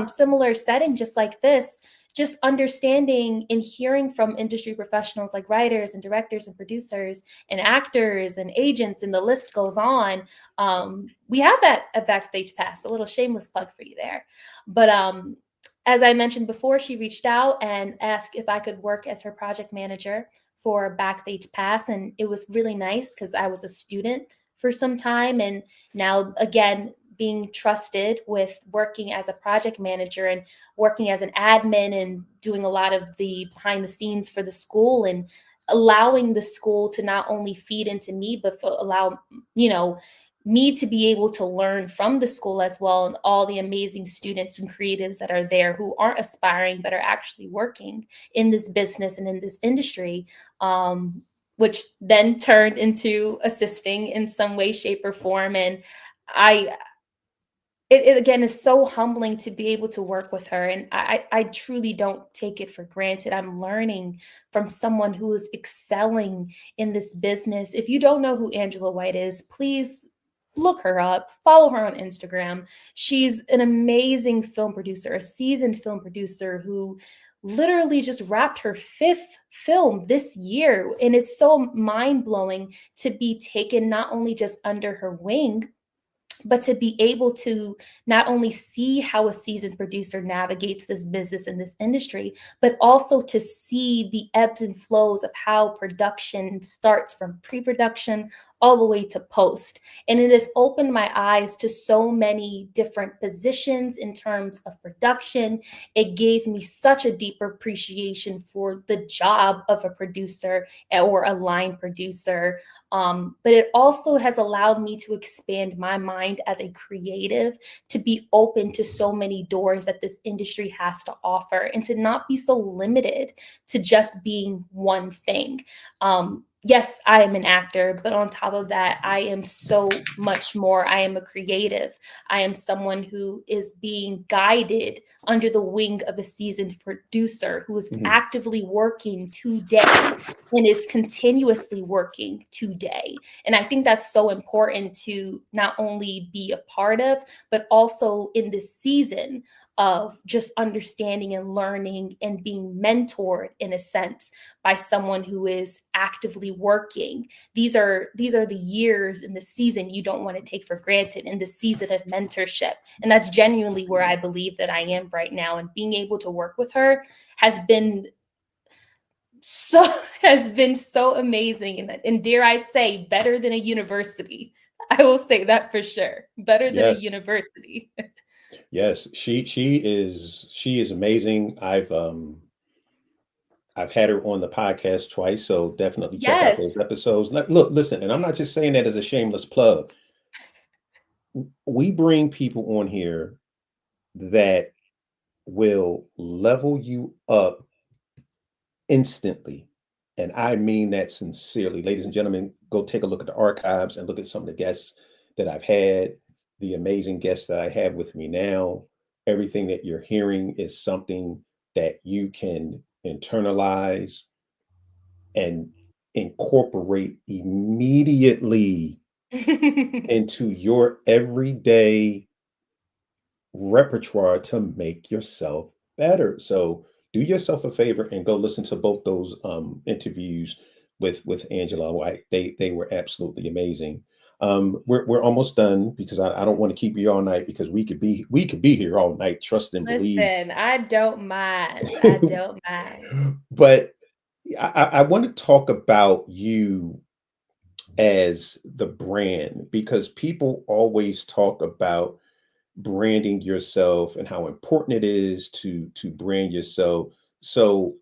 similar setting, just like this, just understanding and hearing from industry professionals like writers and directors and producers and actors and agents, and the list goes on. We have that at Backstage Pass, a little shameless plug for you there. But as I mentioned before, she reached out and asked if I could work as her project manager for Backstage Pass. And it was really nice because I was a student for some time. And now, again, being trusted with working as a project manager and working as an admin and doing a lot of the behind the scenes for the school, and allowing the school to not only feed into me, but allow, you know, me to be able to learn from the school as well, and all the amazing students and creatives that are there who aren't aspiring but are actually working in this business and in this industry, um, which then turned into assisting in some way, shape, or form. And I it again is so humbling to be able to work with her, and I truly don't take it for granted. I'm learning from someone who is excelling in this business. If you don't know who Angela White is, please look her up, follow her on Instagram. She's an amazing film producer, a seasoned film producer who literally just wrapped her fifth film this year, and it's so mind-blowing to be taken not only just under her wing, but to be able to not only see how a seasoned producer navigates this business and this industry, but also to see the ebbs and flows of how production starts from pre-production all the way to post. And it has opened my eyes to so many different positions in terms of production. It gave me such a deeper appreciation for the job of a producer or a line producer. But it also has allowed me to expand my mind as a creative, to be open to so many doors that this industry has to offer, and to not be so limited to just being one thing. Yes, I am an actor, but on top of that, I am so much more. I am a creative. I am someone who is being guided under the wing of a seasoned producer who is Mhm. actively working today and is continuously working today. And I think that's so important to not only be a part of, but also in this season of just understanding and learning and being mentored in a sense by someone who is actively working. These are the years in the season you don't want to take for granted, in the season of mentorship. And that's genuinely where I believe that I am right now. And being able to work with her has been so has been so amazing, and dare I say better than a university. I will say that for sure, better than a Yes. university. Yes. She is amazing. I've had her on the podcast twice, so definitely check out those Yes. episodes. Look, listen, and I'm not just saying that as a shameless plug. We bring people on here that will level you up instantly. And I mean that sincerely. Ladies and gentlemen, go take a look at the archives and look at some of the guests that I've had, the amazing guests that I have with me now. Everything that you're hearing is something that you can internalize and incorporate immediately into your everyday repertoire to make yourself better. So do yourself a favor and go listen to both those interviews with Angela White. They were absolutely amazing. We're almost done because I don't want to keep you all night because we could be here all night. Trust and believe. Listen, I don't mind. I don't mind. But I want to talk about you as the brand because people always talk about branding yourself and how important it is to brand yourself. So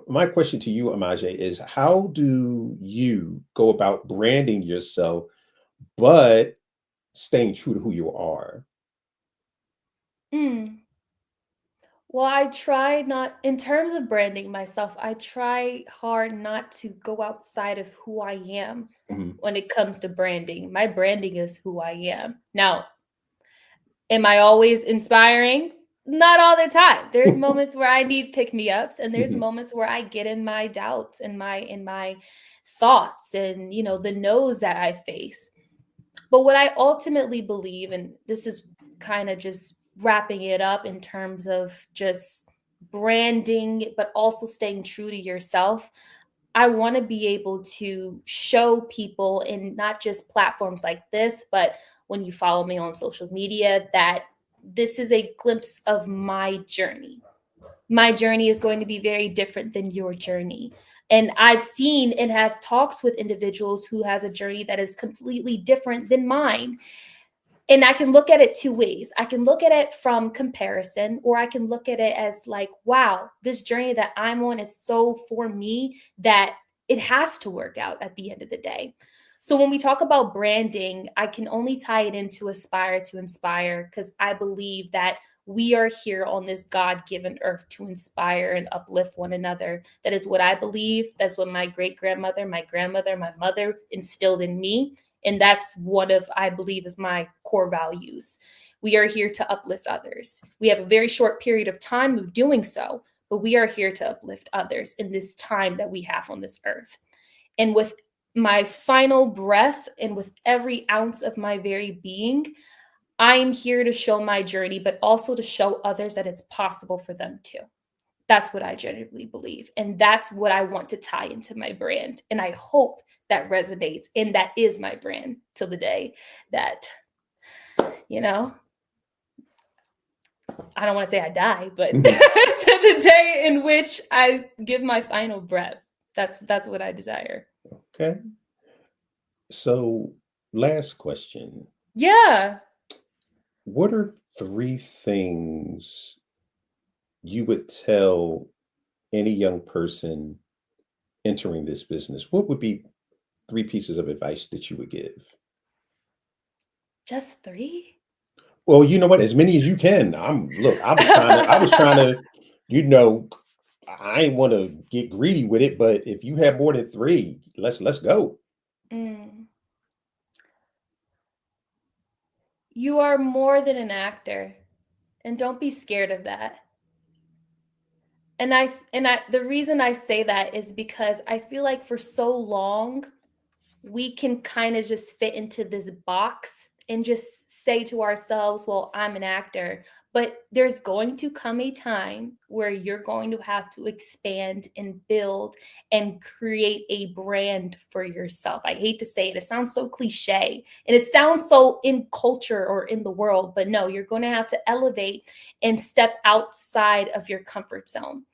my question to you, Amaje, is how do you go about branding yourself but staying true to who you are? Mm. Well, I try not, in terms of branding myself, I try hard not to go outside of who I am Mhm. when it comes to branding. My branding is who I am. Now, am I always inspiring? Not all the time. There's moments where I need pick me ups, and there's Mhm. moments where I get in my doubts and my thoughts and the no's that I face. But what I ultimately believe, and this is kind of just wrapping it up in terms of just branding, but also staying true to yourself. I want to be able to show people in not just platforms like this, but when you follow me on social media, that this is a glimpse of my journey. My journey is going to be very different than your journey. And I've seen and have talks with individuals who has a journey that is completely different than mine. And I can look at it two ways. I can look at it from comparison, or I can look at it as like, wow, this journey that I'm on is so for me that it has to work out at the end of the day. So when we talk about branding, I can only tie it into aspire to inspire because I believe that we are here on this God given earth to inspire and uplift one another. That is what I believe. That's what my great grandmother, my grandmother, my mother instilled in me. And that's one of, I believe, is my core values. We are here to uplift others. We have a very short period of time of doing so, but we are here to uplift others in this time that we have on this earth. And with my final breath and with every ounce of my very being, I am here to show my journey, but also to show others that it's possible for them too. That's what I genuinely believe. And that's what I want to tie into my brand. And I hope that resonates. And that is my brand till the day that, you know, I don't want to say I die, but to Mhm. the day in which I give my final breath. That's what I desire. Okay. So last question. Yeah. What are three things you would tell any young person entering this business? What would be three pieces of advice that you would give? Just three? Well, you know what? As many as you can. I was trying to, you know, I ain't want to get greedy with it, but if you have more than three, let's go. Mm. You are more than an actor, and don't be scared of that. And I the reason I say that is because I feel like for so long we can kind of just fit into this box and just say to ourselves, well, I'm an actor. But there's going to come a time where you're going to have to expand and build and create a brand for yourself. I hate to say it, it sounds so cliche and it sounds so in culture or in the world, but no, you're going to have to elevate and step outside of your comfort zone.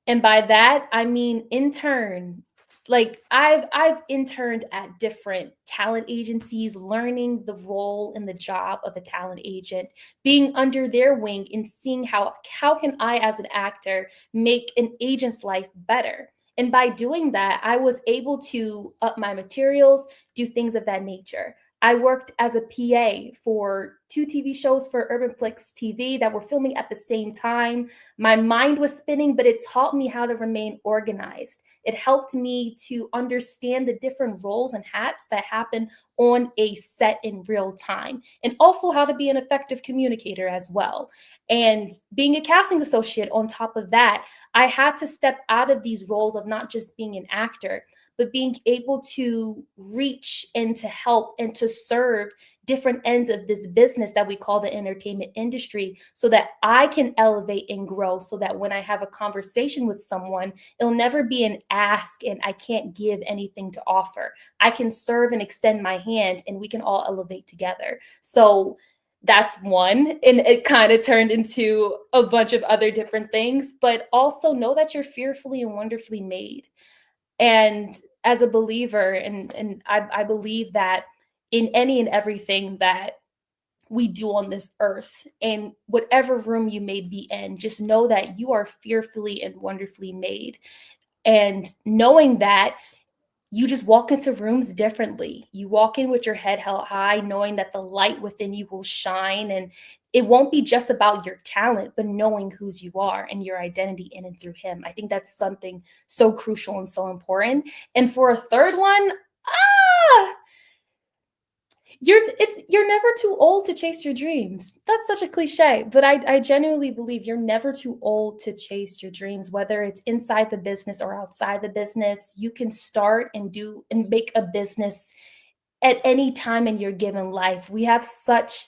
And by that, I mean intern. Like I've interned at different talent agencies, learning the role and the job of a talent agent, being under their wing and seeing how can I as an actor make an agent's life better. And by doing that, I was able to up my materials, do things of that nature. I worked as a PA for 2 TV shows for Urban Flicks TV that were filming at the same time. My mind was spinning, but it taught me how to remain organized. It helped me to understand the different roles and hats that happen on a set in real time, and also how to be an effective communicator as well. And being a casting associate on top of that, I had to step out of these roles of not just being an actor, but being able to reach and to help and to serve different ends of this business that we call the entertainment industry, so that I can elevate and grow, so that when I have a conversation with someone, it'll never be an ask and I can't give anything to offer. I can serve and extend my hand and we can all elevate together. So that's one. And it kind of turned into a bunch of other different things, but also know that you're fearfully and wonderfully made. And as a believer, and I believe that in any and everything that we do on this earth, and whatever room you may be in, just know that you are fearfully and wonderfully made. And knowing that, you just walk into rooms differently. You walk in with your head held high, knowing that the light within you will shine. And it won't be just about your talent, but knowing whose you are and your identity in and through Him. I think that's something so crucial and so important. And for a third one, ah, you're never too old to chase your dreams. That's such a cliche, but I genuinely believe you're never too old to chase your dreams, whether it's inside the business or outside the business. You can start and do and make a business at any time in your given life. We have such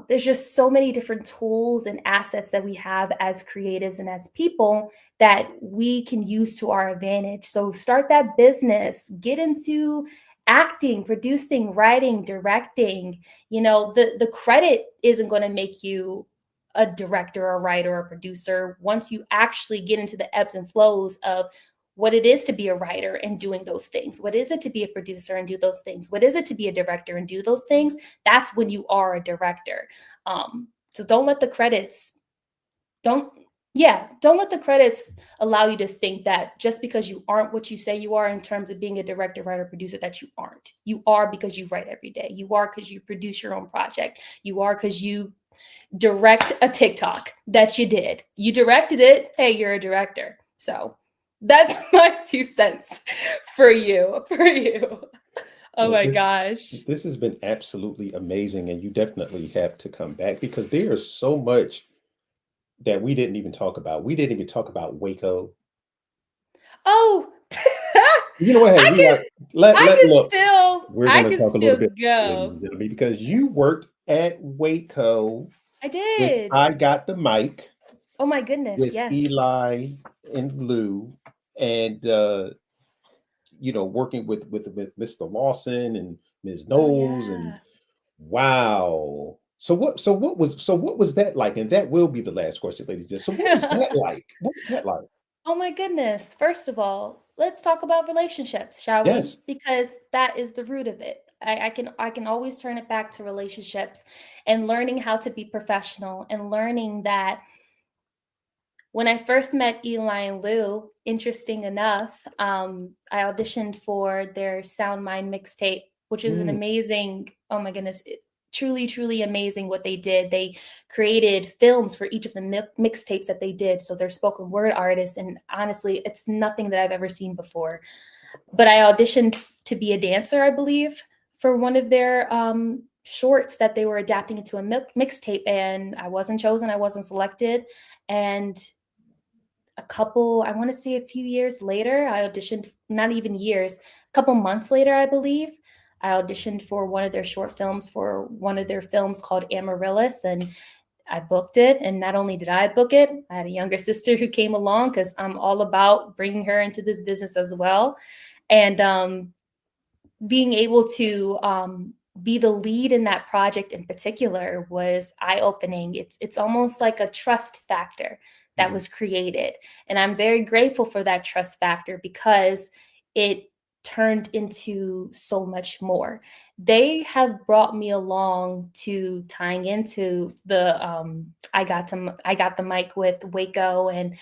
there's just so many different tools and assets that we have as creatives and as people that we can use to our advantage. So start that business, get into acting, producing, writing, directing. You know, the credit isn't going to make you a director, a writer, or a producer once you actually get into the ebbs and flows of what it is to be a writer and doing those things. What is it to be a producer and do those things? What is it to be a director and do those things? That's when you are a director. So don't let the credits don't don't let the credits allow you to think that just because you aren't what you say you are in terms of being a director, writer, producer, that you aren't. You are because you write every day. You are because you produce your own project. You are because you direct a TikTok that you did. You directed it. Hey, you're a director. So that's my 2 cents for you. For you. Oh Well, my gosh. this has been absolutely amazing, and you definitely have to come back because there is so much that we didn't even talk about. We didn't even talk about Waco. Oh, You know what? Hey, I we can are let look. We're I going to can talk a little still bit, ladies go. and gentlemen, because you worked at Waco I with did. I Got the Mic Oh my goodness, with yes. Eli and Lou, and working with Mr. Lawson and Ms. Oh Knowles, and yeah. wow. So what was that like? And that will be the last question, ladies and gentlemen. So what was that like? What was that like? Oh my goodness. First of all, let's talk about relationships, shall we? Yes. Because that is the root of it. I can always turn it back to relationships and learning how to be professional, and learning that when I first met Eli and Lou, interesting enough, I auditioned for their Sound Mind mixtape, which is an Mm, amazing, oh my goodness, truly, truly amazing what they did. They created films for each of the mixtapes that they did. So they're spoken word artists. And honestly, it's nothing that I've ever seen before. But I auditioned to be a dancer, I believe, for one of their shorts that they were adapting into a mixtape. And I wasn't chosen, I wasn't selected. And I want to say a few years later, I auditioned, not even years, a couple months later, I believe. I auditioned for one of their short films for one of their films called Amaryllis, and I booked it. And not only did I book it, I had a younger sister who came along because I'm all about bringing her into this business as well. And being able to be the lead in that project in particular was eye-opening. It's almost like a trust factor that mhm. was created, and I'm very grateful for that trust factor because it turned into so much more. They have brought me along to tying into the I got the mic with Waco, and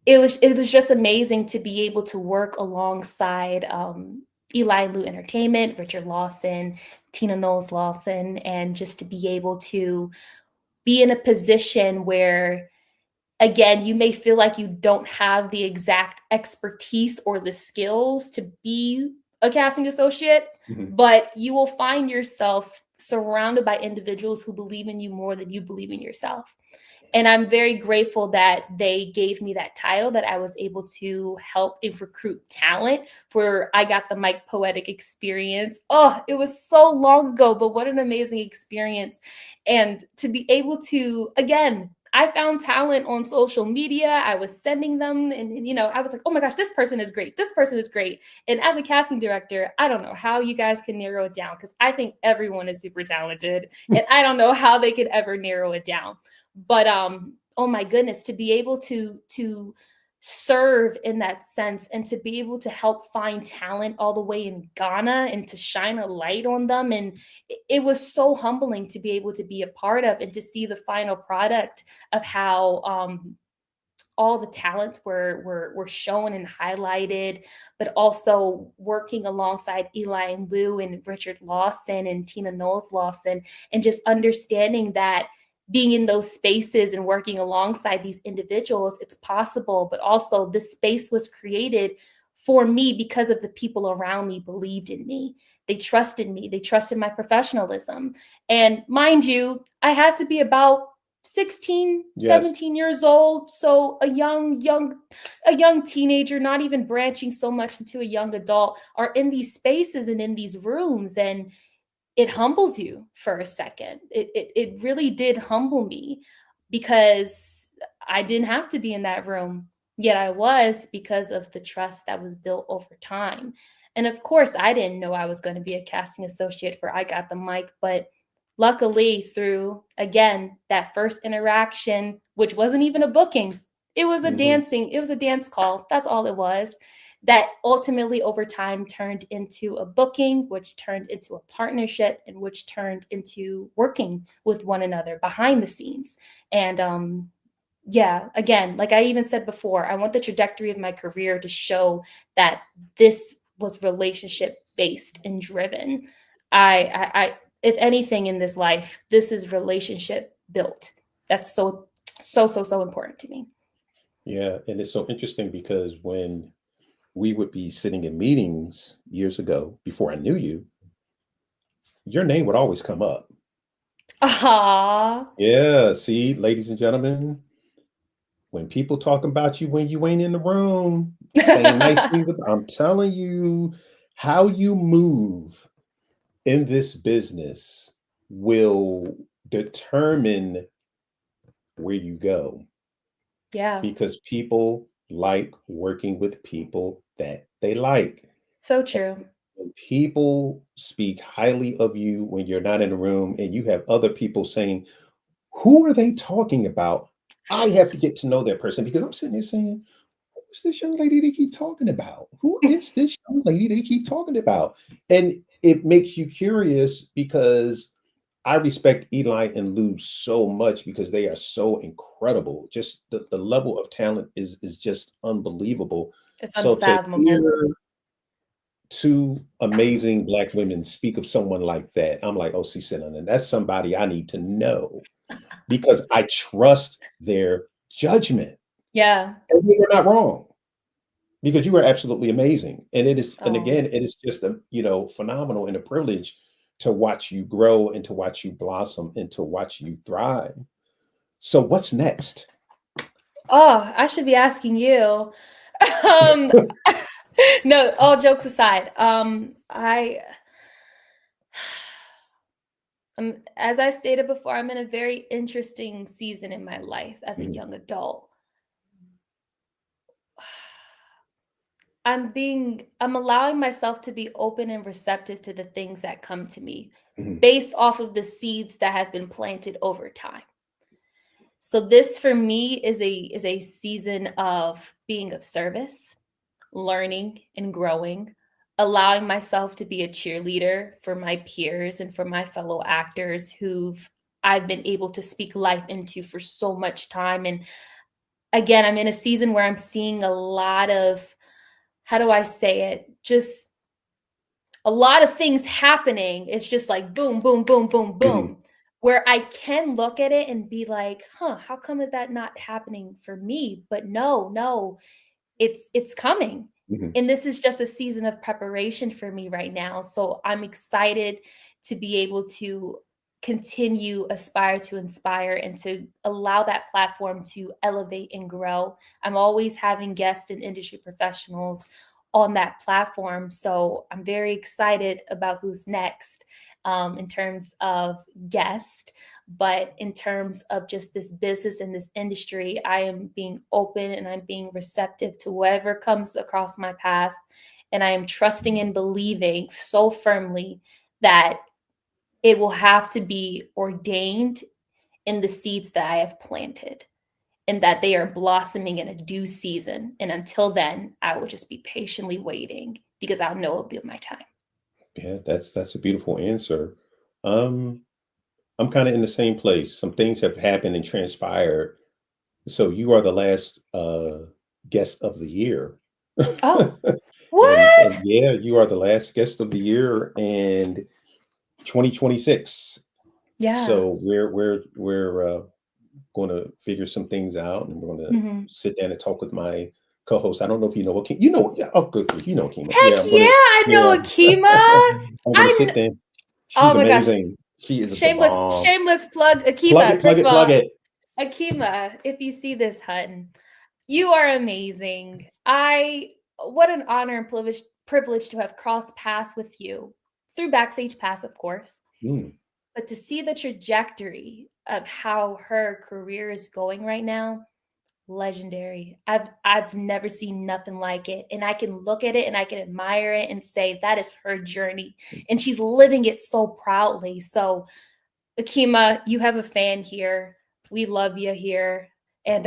it was just amazing to be able to work alongside. Eli and Lou Entertainment, Richard Lawson, Tina Knowles Lawson, and just to be able to be in a position where, again, you may feel like you don't have the exact expertise or the skills to be a casting associate, but you will find yourself surrounded by individuals who believe in you more than you believe in yourself. And I'm very grateful that they gave me that title, that I was able to help and recruit talent for I Got the Mic Poetic Experience. Oh, it was so long ago, but what an amazing experience. And to be able to, again, I found talent on social media. I was sending them and, I was like, oh my gosh, this person is great. This person is great. And as a casting director, I don't know how you guys can narrow it down, because I think everyone is super talented and I don't know how they could ever narrow it down. But oh my goodness, to be able to serve in that sense and to be able to help find talent all the way in Ghana and to shine a light on them. And it was so humbling to be able to be a part of and to see the final product of how all the talents were shown and highlighted, but also working alongside Eli and Lou and Richard Lawson and Tina Knowles Lawson, and just understanding that being in those spaces and working alongside these individuals, it's possible, but also this space was created for me because of the people around me believed in me. They trusted me. They trusted my professionalism. And mind you, I had to be about 16, Yes. 17 years old. So a young teenager, not even branching so much into a young adult, are in these spaces and in these rooms. And it humbles you for a second. It really did humble me, because I didn't have to be in that room, yet I was, because of the trust that was built over time. And of course, I didn't know I was going to be a casting associate for I Got the Mic, but luckily through, again, that first interaction, which wasn't even a booking, it was a dance call. That's all it was. That ultimately over time turned into a booking, which turned into a partnership, and which turned into working with one another behind the scenes. And yeah, again, like I even said before, I want the trajectory of my career to show that this was relationship based and driven. I if anything in this life, this is relationship built. That's so important to me. Yeah, and it's so interesting because when we would be sitting in meetings years ago, before I knew you, your name would always come up. Ah. Yeah, see, ladies and gentlemen, when people talking about you when you ain't in the room, saying nice things, I'm telling you, how you move in this business will determine where you go, Yeah. because people like working with people that they like. So true. When people speak highly of you when you're not in the room and you have other people saying, who are they talking about? I have to get to know that person, because I'm sitting there saying, who's this young lady they keep talking about? Who is this young lady they keep talking about? And it makes you curious, because I respect Eli and Lou so much because they are so incredible. Just the level of talent is just unbelievable. It's So to unfathomable. hear two amazing Black women speak of someone like that, I'm like, oh, see, and that's somebody I need to know, because I trust their judgment. Yeah. And they were not wrong, because you are absolutely amazing. And it is, and Oh. again, it is just a, phenomenal and a privilege to watch you grow and to watch you blossom and to watch you thrive. So what's next? Oh, I should be asking you. Um, no, all jokes aside, as I stated before, I'm in a very interesting season in my life as a Mhm, young adult. I'm allowing myself to be open and receptive to the things that come to me mhm, based off of the seeds that have been planted over time. So this for me is a season of being of service, learning and growing, allowing myself to be a cheerleader for my peers and for my fellow actors who've I've been able to speak life into for so much time. And again, I'm in a season where I'm seeing a lot of, how do I say it? Just a lot of things happening. It's just like boom, boom, boom, boom, Mhm, boom. Where I can look at it and be like, huh, how come is that not happening for me? But no, it's coming. mhm. And this is just a season of preparation for me right now. So I'm excited to be able to continue aspire to inspire and to allow that platform to elevate and grow. I'm always having guests and industry professionals on that platform. So I'm very excited about who's next in terms of guest. But in terms of just this business and this industry, I am being open and I'm being receptive to whatever comes across my path. And I am trusting and believing so firmly that it will have to be ordained in the seeds that I have planted and that they are blossoming in a due season. And until then, I will just be patiently waiting because I'll know it'll be my time. Yeah, that's a beautiful answer. Um, I'm kind of in the same place. Some things have happened and transpired. So you are the last guest of the year. Oh, And what? yeah, you are the last guest of the year and 2026. Yeah. So we're going to figure some things out, and we're going to Mhm. sit down and talk with my co-host. I don't know if you know what you know. Yeah, oh, good, you know Kima. Heck Yeah, I'm gonna. yeah, I Yeah, know Akima. I'm gonna I sit kn there. She's Oh my gosh, amazing. She is the shameless bomb. shameless plug Plug Akima. it, plug First of it, plug all, it. Akima, if you see this, hun, you are amazing. I What an honor and privilege to have crossed paths with you through Backstage Pass, of course, Mm, but to see the trajectory of how her career is going right now, legendary. I've never seen nothing like it, and I can look at it and I can admire it and say that is her journey, and she's living it so proudly. So, Akima, you have a fan here. We love you here, and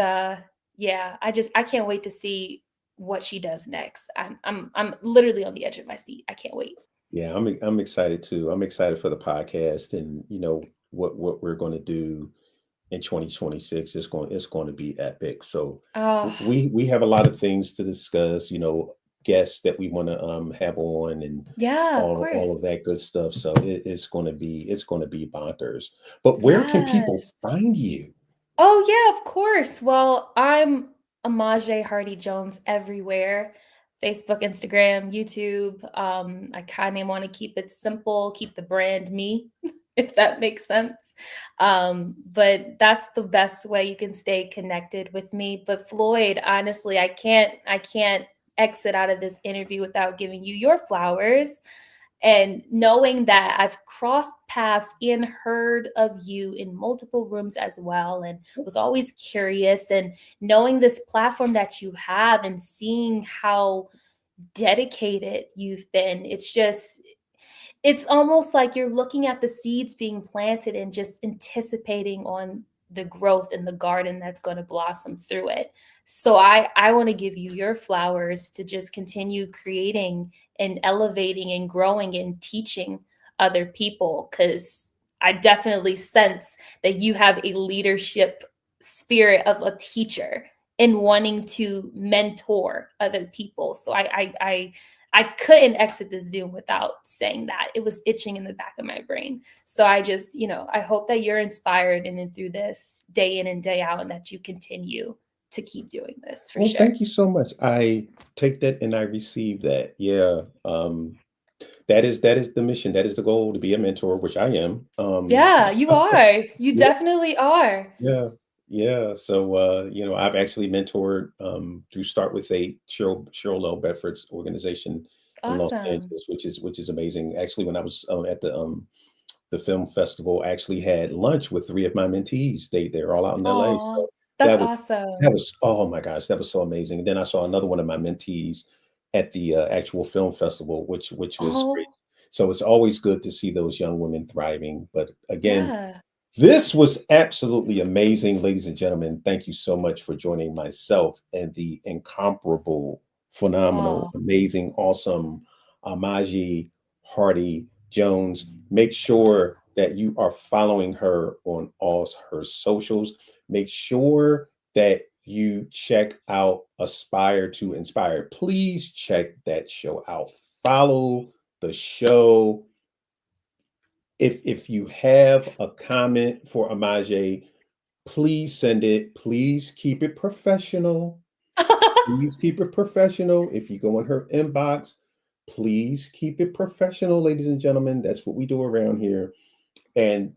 yeah, I can't wait to see what she does next. I'm literally on the edge of my seat. I can't wait. yeah, I'm excited too. I'm excited for the podcast, and what we're going to do in 2026 is going to be epic. So Oh, we have a lot of things to discuss, guests that we want to have on, and yeah, of all course. of that good stuff. So it's going to be bonkers. But where can Yeah. people find you? Oh, yeah, of course. Well, I'm Amajae Hardy Jones everywhere. Facebook, Instagram, YouTube. I kind of want to keep it simple, keep the brand me, if that makes sense. But that's the best way you can stay connected with me. But Floyd, honestly, I can't exit out of this interview without giving you your flowers. And knowing that I've crossed paths and heard of you in multiple rooms as well, and was always curious, and knowing this platform that you have and seeing how dedicated you've been, it's almost like you're looking at the seeds being planted and just anticipating on the growth in the garden that's going to blossom through it. So I want to give you your flowers to just continue creating and elevating and growing and teaching other people, cuz I definitely sense that you have a leadership spirit of a teacher in wanting to mentor other people. So I couldn't exit the Zoom without saying that. It was itching in the back of my brain. So I just, I hope that you're inspired and then through this day in and day out, and that you continue to keep doing this for Well, sure. thank you so much. I take that and I receive that. Yeah. That is the mission. That is the goal, to be a mentor, which I am. Yeah, you are. You definitely are. Yeah, yeah. So, I've actually mentored through Start with Eight, Cheryl L. Bedford's organization in Los Awesome. Angeles, which is amazing. Actually, when I was at the film festival, I actually had lunch with three of my mentees. They're all out in LA. Oh, So that's that was that awesome. was oh my gosh, that was so amazing. And then I saw another one of my mentees at the actual film festival, which was great. Oh, So it's always good to see those young women thriving. But again, yeah. this was absolutely amazing, ladies and gentlemen. Thank you so much for joining myself and the incomparable, phenomenal, Oh, amazing, awesome Amaji Hardy Jones. Make sure that you are following her on all her socials. Make sure that you check out Aspire to Inspire. Please check that show out. Follow the show. If you have a comment for Amajae, please send it. Please keep it professional. Please keep it professional. If you go in her inbox, please keep it professional, ladies and gentlemen. That's what we do around here. And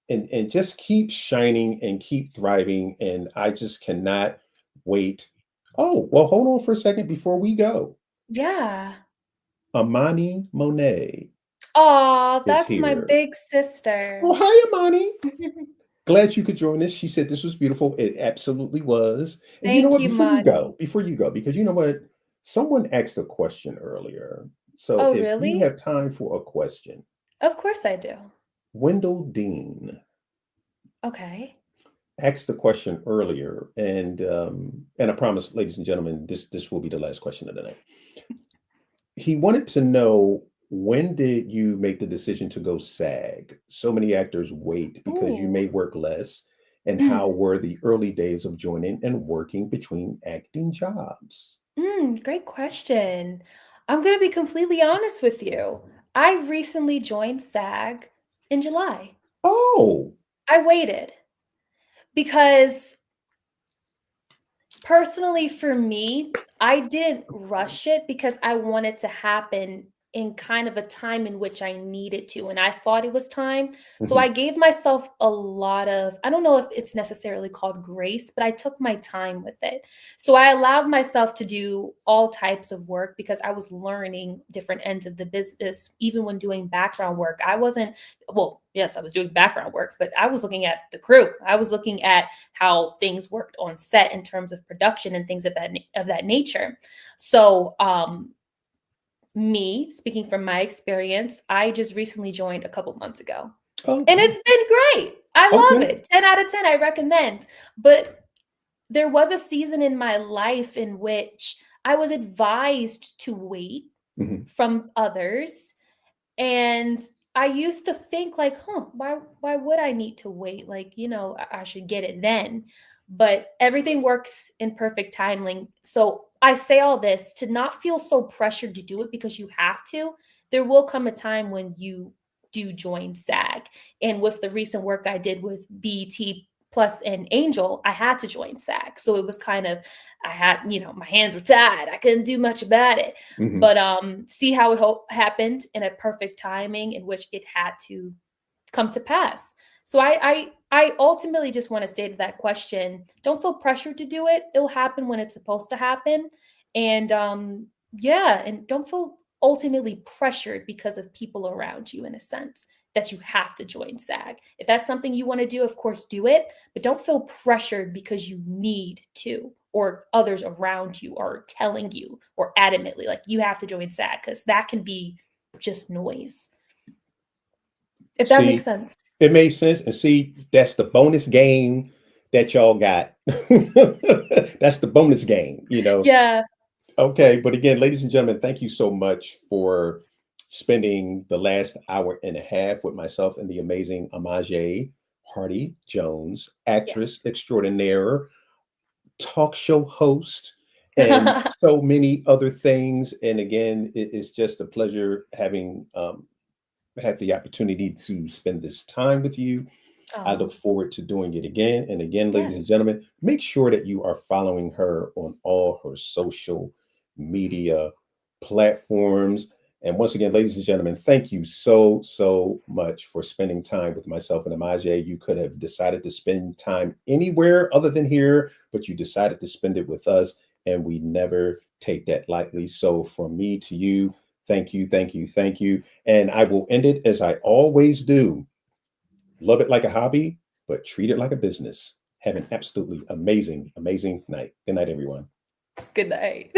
and just keep shining and keep thriving. And I just cannot wait. Oh, well, hold on for a second before we go. Yeah. Amani Monet Oh, is that's my here. big sister. Oh, hi, Amani. Glad you could join us. She said this was beautiful. It absolutely was. And you know Thank what? you, Monty. Before you go, because you know what? Someone asked a question earlier. So Oh, if you really? have time for a question, Of course I do. Wendell Dean Okay. asked the question earlier, and I promise, ladies and gentlemen, this will be the last question of the night. He wanted to know, when did you make the decision to go SAG? So many actors wait because you Ooh. may work less. And how Mm, were the early days of joining and working between acting jobs? great question. I'm going to be completely honest with you. I recently joined SAG in July. Oh, I waited because personally, for me, I didn't rush it because I wanted to happen in kind of a time in which I needed to, and I thought it was time. So mhm. I gave myself a lot of, I don't know if it's necessarily called grace, but I took my time with it. So I allowed myself to do all types of work because I was learning different ends of the business. Even when doing background work, I wasn't, well, yes, I was doing background work, but I was looking at the crew. I was looking at how things worked on set in terms of production and things of that nature. So, me speaking from my experience, I just recently joined a couple months ago, and Okay. it's been great. I love Okay. it. 10 out of 10. I recommend. But there was a season in my life in which I was advised to wait Mhm. from others, and I used to think like, "Huh, why would I need to wait? Like, I should get it then." But everything works in perfect timing. So, I say all this to not feel so pressured to do it because you have to. There will come a time when you do join SAG. And with the recent work I did with BET Plus and Angel, I had to join SAG. So it was kind of, I had, my hands were tied. I couldn't do much about it. Mhm. But see how it happened in a perfect timing in which it had to come to pass. So I ultimately just want to say to that question, don't feel pressured to do it. It'll happen when it's supposed to happen. And yeah, and don't feel ultimately pressured because of people around you in a sense that you have to join SAG. If that's something you want to do, of course do it, but don't feel pressured because you need to or others around you are telling you or adamantly like you have to join SAG because that can be just noise. If that makes See, sense. it made sense. And see, that's the bonus game that y'all got. That's the bonus game. Yeah. Okay, but again, ladies and gentlemen, thank you so much for spending the last hour and a half with myself and the amazing Amajae Hardy Jones, actress Yes. extraordinaire, talk show host, and so many other things. And again, it's just a pleasure having had the opportunity to spend this time with you. I look Oh, forward to doing it again. And again, ladies and yes. gentlemen, make sure that you are following her on all her social media platforms. And once again, ladies and gentlemen, thank you so, so much for spending time with myself and Amajae. You could have decided to spend time anywhere other than here, but you decided to spend it with us. And we never take that lightly. So from me to you, thank you, thank you, thank you. And I will end it as I always do. Love it like a hobby, but treat it like a business. Have an absolutely amazing, amazing night. Good night, everyone. Good night.